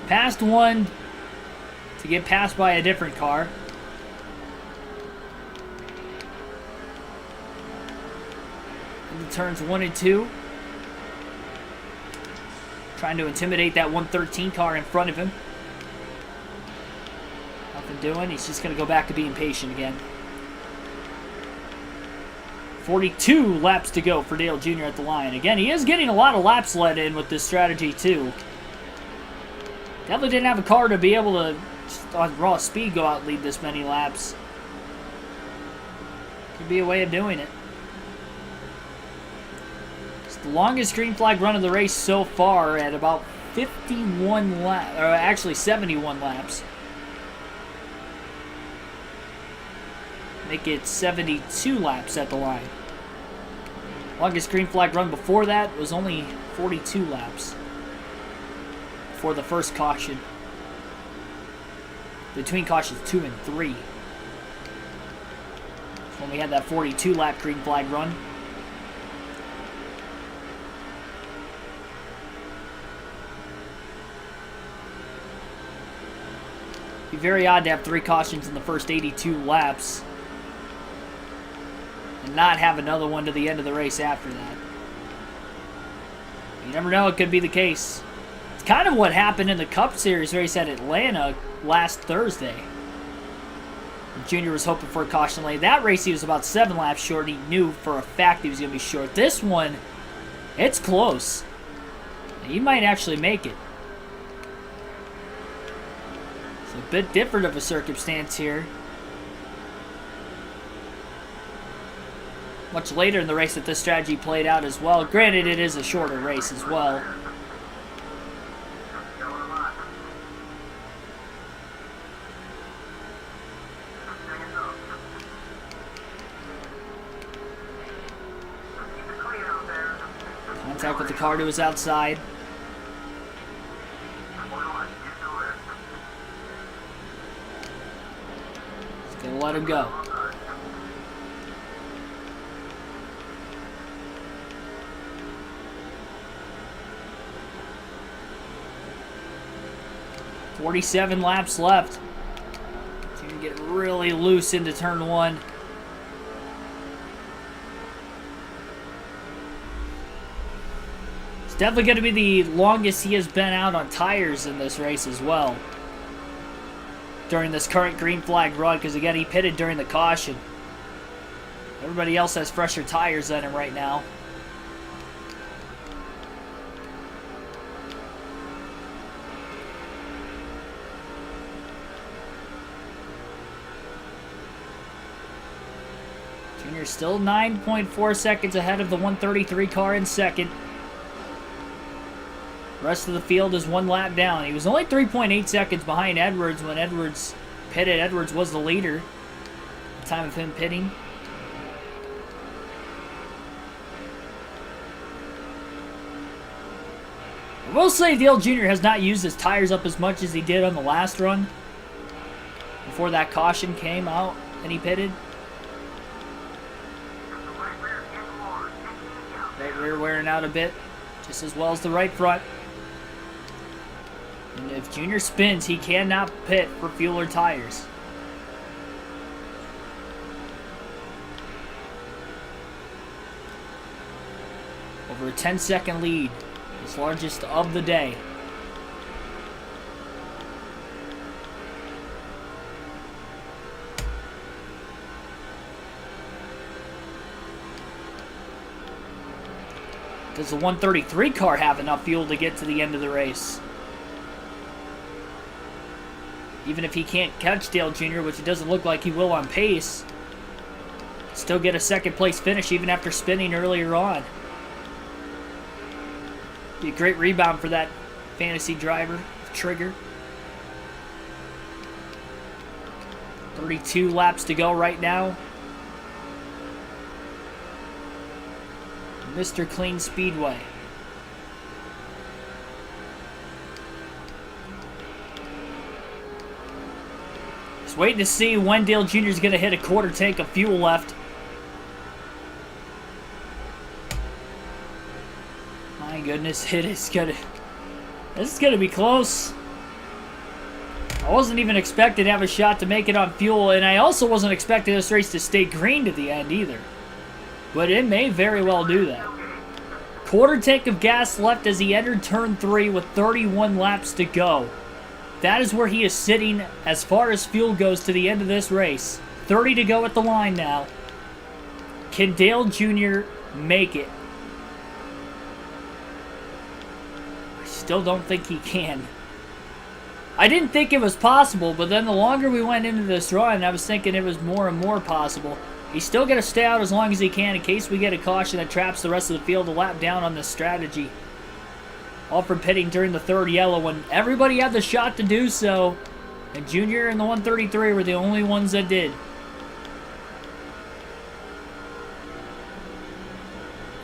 Passed one to get passed by a different car. Into turns 1 and 2. Trying to intimidate that 113 car in front of him. Nothing doing. He's just going to go back to being patient again. 42 laps to go for Dale Jr. at the line. Again, he is getting a lot of laps let in with this strategy, too. Definitely didn't have a car to be able to, on raw speed, go out and lead this many laps. Could be a way of doing it. It's the longest green flag run of the race so far at about 51 laps, or actually 71 laps. Make it 72 laps at the line. Longest green flag run before that was only 42 laps. Before the first caution. Between cautions 2 and 3. When we had that 42 lap green flag run. Be very odd to have 3 cautions in the first 82 laps. And not have another one to the end of the race after that. You never know, it could be the case. It's kind of what happened in the Cup Series race at Atlanta last Thursday. Junior was hoping for a caution lane. That race he was about 7 laps short. He knew for a fact he was going to be short. This one, it's close. He might actually make it. It's a bit different of a circumstance here. Much later in the race that this strategy played out as well. Granted, it is a shorter race as well. Contact with the car to his outside. Just gonna let him go. .47 laps left. So you can get really loose into turn 1. It's definitely going to be the longest he has been out on tires in this race as well. During this current green flag run, because again, he pitted during the caution. Everybody else has fresher tires than him right now. Junior still 9.4 seconds ahead of the 133 car in second. The rest of the field is 1 lap down. He was only 3.8 seconds behind Edwards when Edwards pitted. Edwards was the leader at the time of him pitting. I will say Dale Jr. has not used his tires up as much as he did on the last run. Before that caution came out and he pitted. Right rear wearing out a bit, just as well as the right front. And if Junior spins, he cannot pit for fuel or tires. Over a 10-second lead, his largest of the day. Does the 133 car have enough fuel to get to the end of the race? Even if he can't catch Dale Jr., which it doesn't look like he will on pace, still get a second place finish even after spinning earlier on. Be a great rebound for that fantasy driver, Trigger. 32 laps to go right now. Mr. Clean Speedway. Just waiting to see when Dale Jr. is going to hit a quarter tank of fuel left. My goodness, this is gonna be close. I wasn't even expecting to have a shot to make it on fuel, and I also wasn't expecting this race to stay green to the end either. But it may very well do that. Quarter tank of gas left as he entered turn 3 with 31 laps to go. That is where he is sitting as far as fuel goes to the end of this race. 30 to go at the line now. Can Dale Jr. make it? I still don't think he can. I didn't think it was possible, but then the longer we went into this run, I was thinking it was more and more possible. He's still going to stay out as long as he can in case we get a caution that traps the rest of the field a lap down on this strategy. All from pitting during the third yellow when everybody had the shot to do so. And Junior and the 133 were the only ones that did.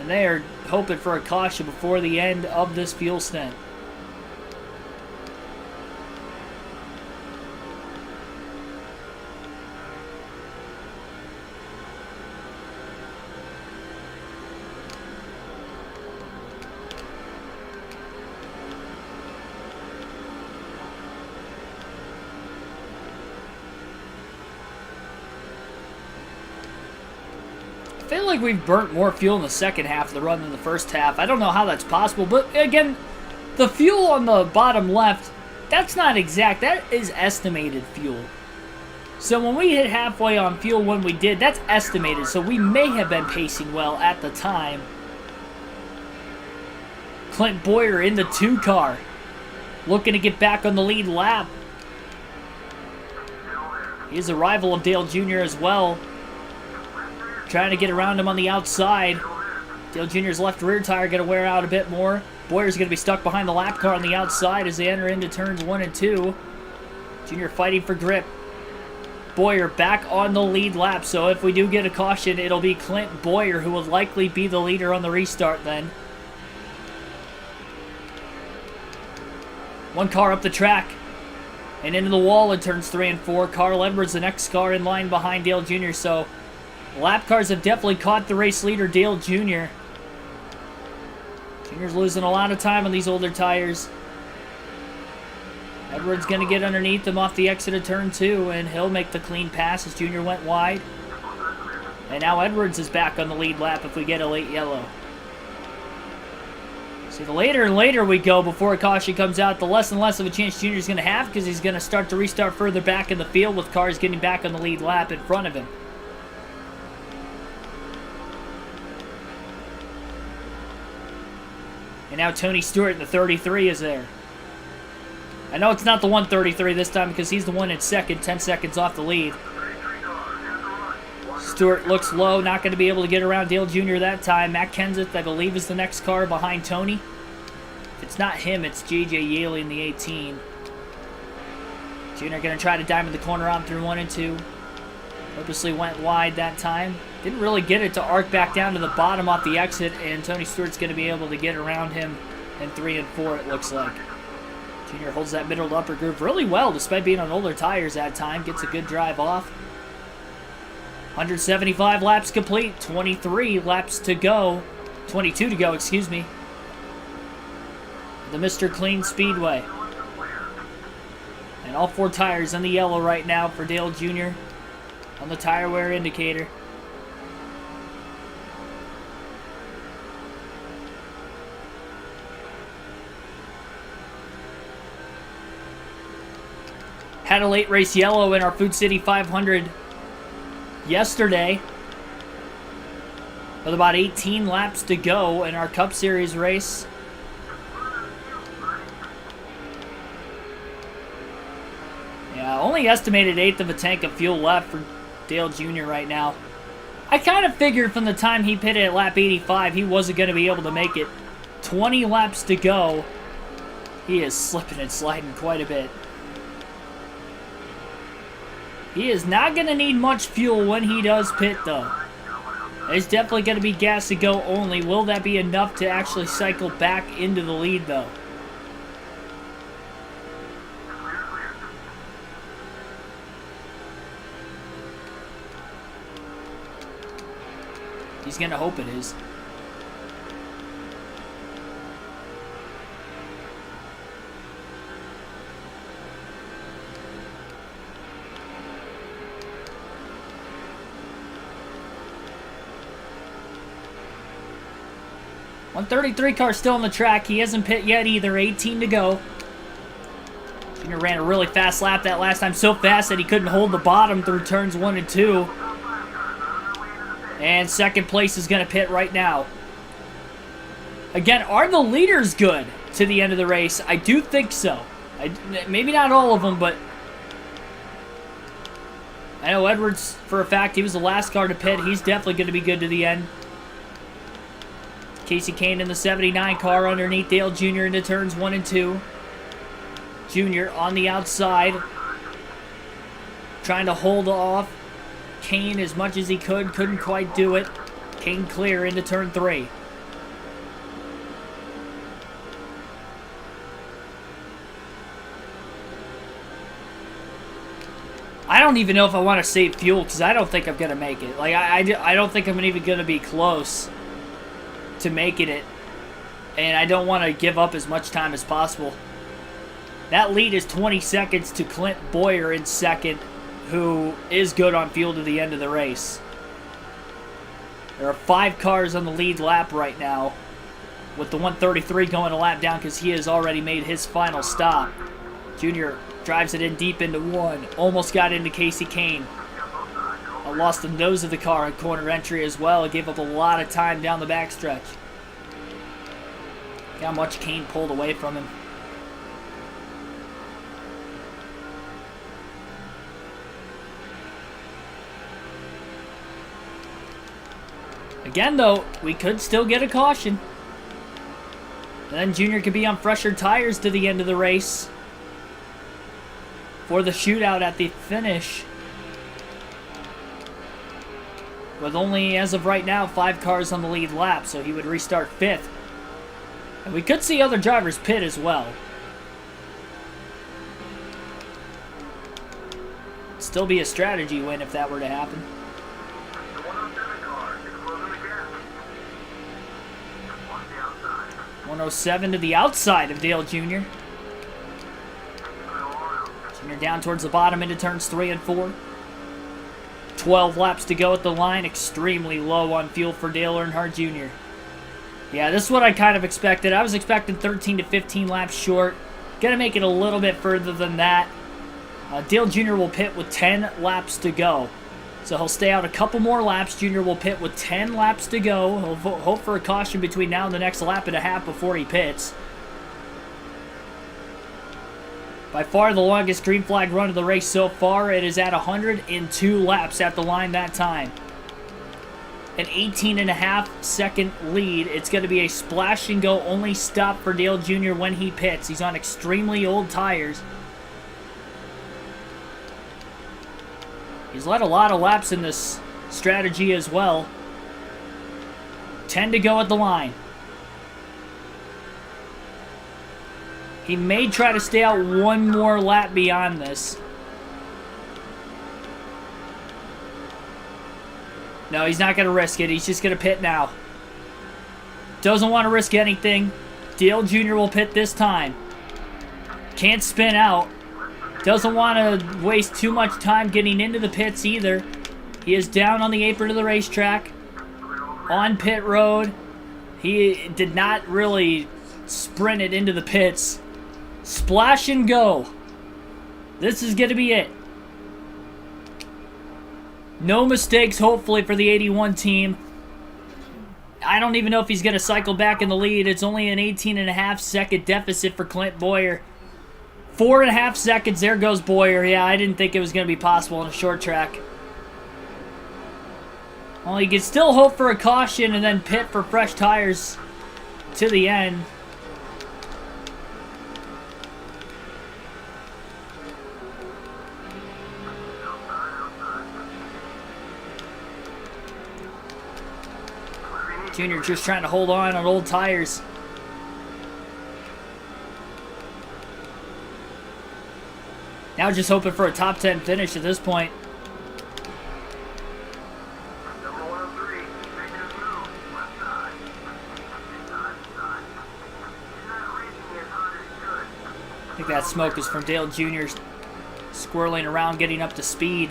And they are hoping for a caution before the end of this fuel stint. I feel like we've burnt more fuel in the second half of the run than the first half. I don't know how that's possible, but again, the fuel on the bottom left, that's not exact. That is estimated fuel. So when we hit halfway on fuel when we did, that's estimated. So we may have been pacing well at the time. Clint Boyer in the 2 car, looking to get back on the lead lap. He's a rival of Dale Jr. as well. Trying to get around him on the outside. Dale Jr.'s left rear tire going to wear out a bit more. Boyer's going to be stuck behind the lap car on the outside as they enter into turns 1 and 2. Jr. fighting for grip. Boyer back on the lead lap, so if we do get a caution, it'll be Clint Boyer who will likely be the leader on the restart then. One car up the track and into the wall in turns 3 and 4. Carl Edwards, the next car in line behind Dale Jr., so lap cars have definitely caught the race leader, Dale Jr. Jr.'s losing a lot of time on these older tires. Edwards going to get underneath him off the exit of turn 2, and he'll make the clean pass as Jr. went wide. And now Edwards is back on the lead lap if we get a late yellow. See, the later and later we go before a caution comes out, the less and less of a chance Jr. is going to have because he's going to start to restart further back in the field with cars getting back on the lead lap in front of him. And now Tony Stewart in the 33 is there. I know it's not the 133 this time because he's the one in second, 10 seconds off the lead. Stewart looks low, not going to be able to get around Dale Jr. that time. Matt Kenseth, I believe, is the next car behind Tony. If it's not him, it's J.J. Yaley in the 18. Jr. going to try to diamond the corner on through 1 and 2. Purposely went wide that time. Didn't really get it to arc back down to the bottom off the exit, and Tony Stewart's going to be able to get around him in 3 and 4, it looks like. Jr. holds that middle to upper groove really well, despite being on older tires that time. Gets a good drive off. 175 laps complete, 23 laps to go. 22 to go, excuse me. The Mr. Clean Speedway. And all 4 tires on the yellow right now for Dale Jr. on the tire wear indicator. Had a late race yellow in our Food City 500 yesterday. With about 18 laps to go in our Cup Series race. Yeah, only estimated 1/8 of a tank of fuel left for Dale Jr. right now. I kind of figured from the time he pitted at lap 85 he wasn't going to be able to make it. 20 laps to go. He is slipping and sliding quite a bit. He is not going to need much fuel when he does pit, though. It's definitely going to be gas to go only. Will that be enough to actually cycle back into the lead, though? He's going to hope it is. .133 car still on the track. He hasn't pit yet either. 18 to go. Jr. ran a really fast lap that last time. So fast that he couldn't hold the bottom through turns 1 and 2. And second place is going to pit right now. Again, are the leaders good to the end of the race? I do think so. Maybe not all of them, but I know Edwards, for a fact, he was the last car to pit. He's definitely going to be good to the end. Kasey Kane in the 79 car underneath Dale Jr. into turns 1 and 2. Jr. on the outside, trying to hold off Kane as much as he could. Couldn't quite do it. Kane clear into turn 3. I don't even know if I want to save fuel because I don't think I'm going to make it. Like, I don't think I'm even going to be close to making it. And I don't want to give up as much time as possible. That lead is 20 seconds to Clint Boyer in second, who is good on fuel to the end of the race. There are 5 cars on the lead lap right now, with the 133 going a lap down because he has already made his final stop. Junior drives it in deep into 1. Almost got into Kasey Kane. Lost the nose of the car at corner entry as well. It gave up a lot of time down the backstretch. Look how much Kane pulled away from him. Again, though, we could still get a caution. And then Junior could be on fresher tires to the end of the race for the shootout at the finish. With only, as of right now, 5 cars on the lead lap, so he would restart 5th. And we could see other drivers pit as well. Still be a strategy win if that were to happen. 107 to the outside of Dale Jr. Jr. down towards the bottom into turns 3 and 4. 12 laps to go at the line. Extremely low on fuel for Dale Earnhardt Jr. Yeah, this is what I kind of expected. I was expecting 13 to 15 laps short. Gonna make it a little bit further than that. Dale Jr. will pit with 10 laps to go. So he'll stay out a couple more laps. Junior will pit with 10 laps to go. He'll hope for a caution between now and the next lap and a half before he pits. By far the longest green flag run of the race so far. It is at 102 laps at the line that time. An 18.5 second lead. It's going to be a splash and go only stop for Dale Jr. when he pits. He's on extremely old tires. He's led a lot of laps in this strategy as well. 10 to go at the line. He may try to stay out one more lap beyond this. No, he's not going to risk it. He's just going to pit now. Doesn't want to risk anything. Dale Jr. will pit this time. Can't spin out. Doesn't want to waste too much time getting into the pits either. He is down on the apron of the racetrack. On pit road. He did not really sprint it into the pits. Splash and go. This is going to be it. No mistakes, hopefully, for the 81 team. I don't even know if he's going to cycle back in the lead. It's only an 18.5 second deficit for Clint Boyer. 4.5 seconds. There goes Boyer. Yeah, I didn't think it was going to be possible on a short track. Well, he can still hope for a caution and then pit for fresh tires to the end. Junior just trying to hold on old tires. Now just hoping for a top 10 finish at this point. I think that smoke is from Dale Jr. squirreling around, getting up to speed.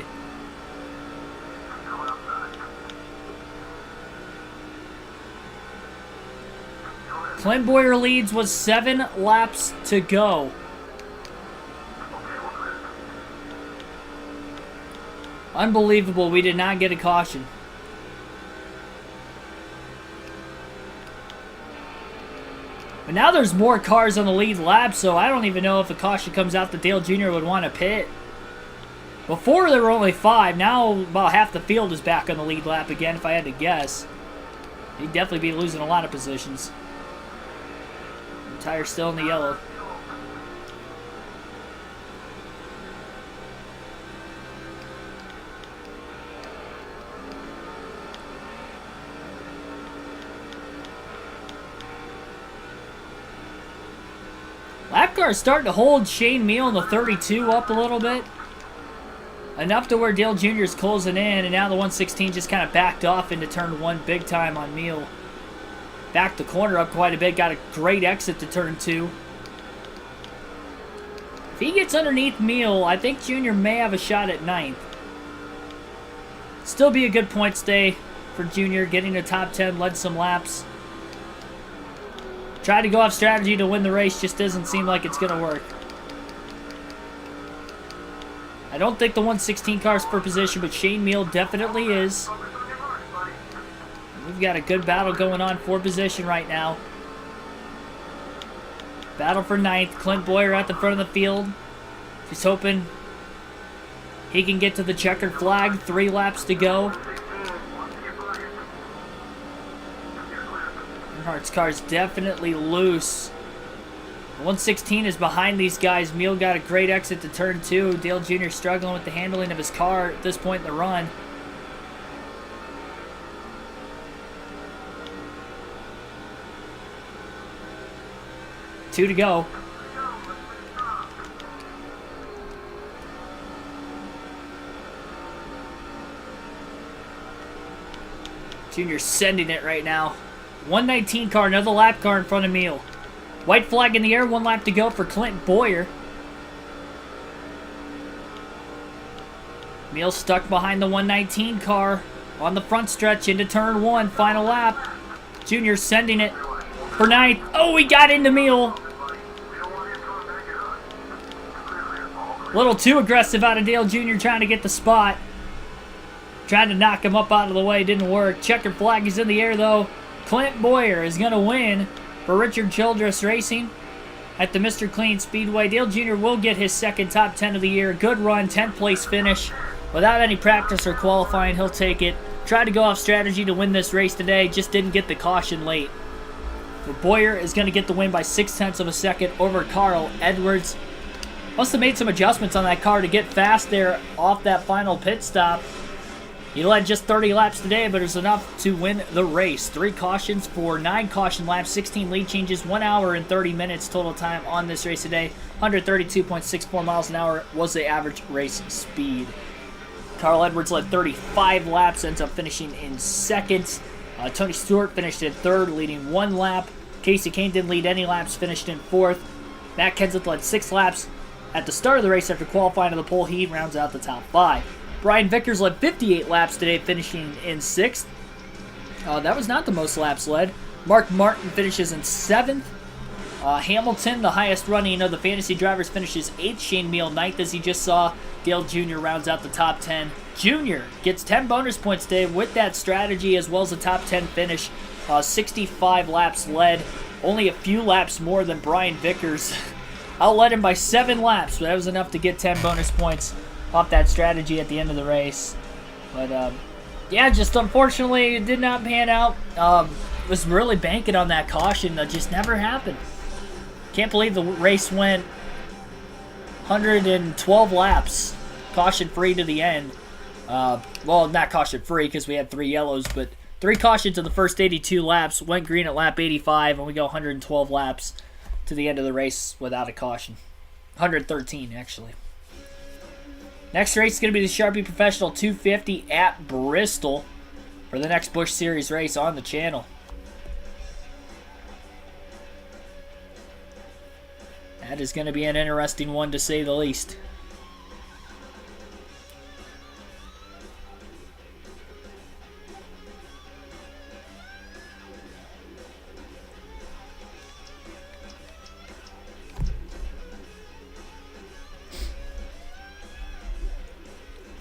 Clint Boyer leads with 7 laps to go. Unbelievable, we did not get a caution. But now there's more cars on the lead lap, so I don't even know if a caution comes out that Dale Jr. would want to pit. Before there were only 5. Now about half the field is back on the lead lap again, if I had to guess. He'd definitely be losing a lot of positions. The tire's still in the yellow. Lap car is starting to hold Shane Meal in the 32 up a little bit. Enough to where Dale Jr. is closing in, and now the 116 just kind of backed off into turn 1 big time on Meal. Backed the corner up quite a bit, got a great exit to turn 2. If he gets underneath Meal, I think Jr. may have a shot at 9th. Still be a good points day for Jr. Getting to top 10, led some laps. Tried to go off strategy to win the race, just doesn't seem like it's going to work. I don't think the 116 car's for position, but Shane Meal definitely is. We've got a good battle going on for position right now. Battle for 9th. Clint Boyer at the front of the field. He's hoping he can get to the checkered flag. 3 laps to go. Earnhardt's car's definitely loose. 116 is behind these guys. Meal got a great exit to turn 2. Dale Jr. struggling with the handling of his car at this point in the run. Two to go. Junior's sending it right now. 119 car, another lap car in front of Meal. White flag in the air, 1 lap to go for Clint Boyer. Meal stuck behind the 119 car on the front stretch into turn 1, final lap. Junior sending it for 9th. Oh, he got into Meal. A little too aggressive out of Dale Jr. trying to get the spot. Trying to knock him up out of the way, didn't work. Checkered flag is in the air though. Clint Boyer is going to win for Richard Childress Racing at the Mr. Clean Speedway. Dale Jr. will get his 2nd top 10 of the year. Good run, 10th place finish. Without any practice or qualifying, he'll take it. Tried to go off strategy to win this race today, just didn't get the caution late. But Boyer is going to get the win by 0.6 of a second over Carl Edwards. Must have made some adjustments on that car to get fast there off that final pit stop. He led just 30 laps today, but it was enough to win the race. 3 cautions for 9 caution laps, 16 lead changes, 1 hour and 30 minutes total time on this race today. 132.64 miles an hour was the average race speed. Carl Edwards led 35 laps, ends up finishing in 2nd. Tony Stewart finished in 3rd, leading 1 lap. Casey Kane didn't lead any laps, finished in 4th. Matt Kenseth led 6 laps at the start of the race after qualifying to the pole. He rounds out the top 5. Brian Vickers led 58 laps today, finishing in 6th. That was not the most laps led. Mark Martin finishes in 7th. Hamilton, the highest running of the fantasy drivers, finishes 8th. Shane Meal 9th, as you just saw. Dale Jr. rounds out the top 10. Jr. gets 10 bonus points today with that strategy as well as a top 10 finish. 65 laps led. Only a few laps more than Brian Vickers. Outled him by 7 laps, but that was enough to get 10 bonus points off that strategy at the end of the race. But, yeah, just unfortunately it did not pan out. Was really banking on that caution that just never happened. Can't believe the race went 112 laps, caution-free to the end. Well, not caution-free because we had 3 yellows, but 3 cautions in the first 82 laps, went green at lap 85, and we go 112 laps to the end of the race without a caution. 113, actually. Next race is going to be the Sharpie Professional 250 at Bristol for the next Busch Series race on the channel. That is going to be an interesting one, to say the least.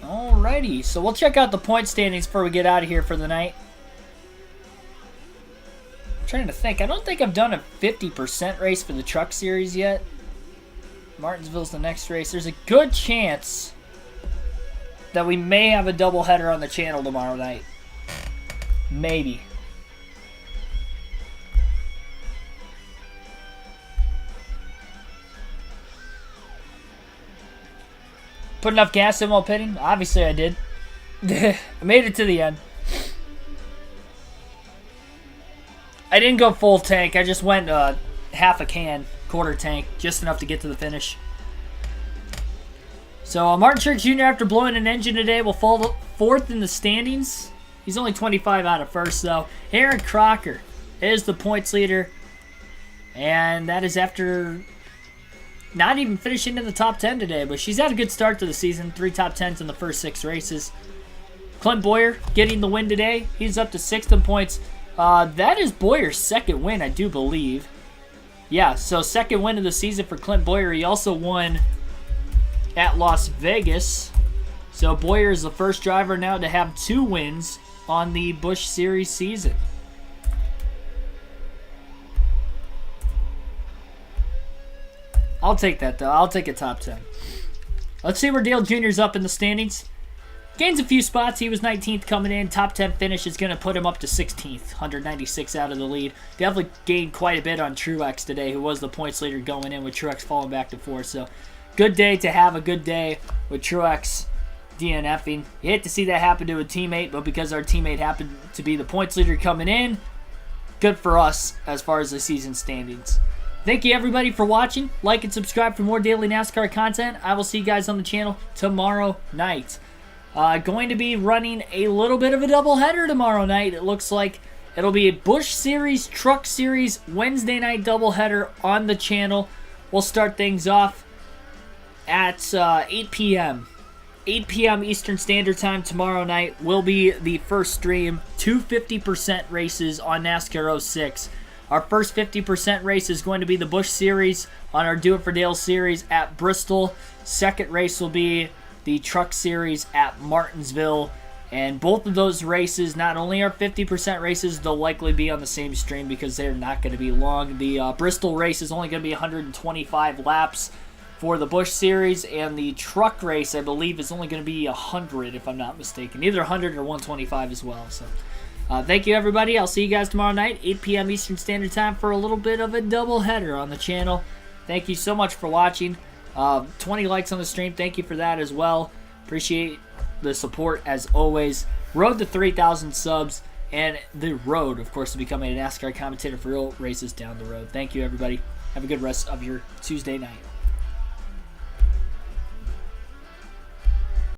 Alrighty, so we'll check out the point standings before we get out of here for the night. I'm trying to think. I don't think I've done a 50% race for the Truck Series yet. Martinsville's the next race. There's a good chance that we may have a doubleheader on the channel tomorrow night. Maybe. Put enough gas in while pitting? Obviously I did. I made it to the end. I didn't go full tank. I just went half a can, quarter tank, just enough to get to the finish. So Martin Truex Jr., after blowing an engine today, will fall fourth in the standings. He's only 25 out of first, though. Aaron Crocker is the points leader. And that is after not even finishing in the top 10 today. But she's had a good start to the season. 3 top 10s in the first 6 races. Clint Boyer getting the win today. He's up to 6th in points. That is Boyer's second win, I do believe. Yeah, so second win of the season for Clint Boyer. He also won at Las Vegas. So Boyer is the first driver now to have 2 wins on the Busch Series season. I'll take that, though. I'll take a top 10. Let's see where Dale Jr.'s up in the standings. Gains a few spots. He was 19th coming in. Top 10 finish is going to put him up to 16th. 196 out of the lead. Definitely gained quite a bit on Truex today, who was the points leader going in, with Truex falling back to 4th. So, good day to have a good day with Truex DNFing. You hate to see that happen to a teammate, but because our teammate happened to be the points leader coming in, good for us as far as the season standings. Thank you, everybody, for watching. Like and subscribe for more daily NASCAR content. I will see you guys on the channel tomorrow night. Going to be running a little bit of a doubleheader tomorrow night. It looks like it'll be a Busch Series, Truck Series, Wednesday night doubleheader on the channel. We'll start things off at 8 p.m. 8 p.m. Eastern Standard Time tomorrow night will be the first stream. 2 50% races on NASCAR 06. Our first 50% race is going to be the Busch Series on our Do It For Dale series at Bristol. Second race will be the Truck Series at Martinsville. And both of those races not only are 50% races, they'll likely be on the same stream because they're not going to be long. The Bristol race is only going to be 125 laps for the Busch Series, and the truck race, I believe, is only going to be 100, if I'm not mistaken. Either 100 or 125 as well. So, thank you, everybody. I'll see you guys tomorrow night, 8 p.m. Eastern Standard Time, for a little bit of a doubleheader on the channel. Thank you so much for watching. 20 likes on the stream. Thank you for that as well. Appreciate the support as always. Road to 3,000 subs, and the road, of course, to becoming a NASCAR commentator for real races down the road. Thank you, everybody. Have a good rest of your Tuesday night.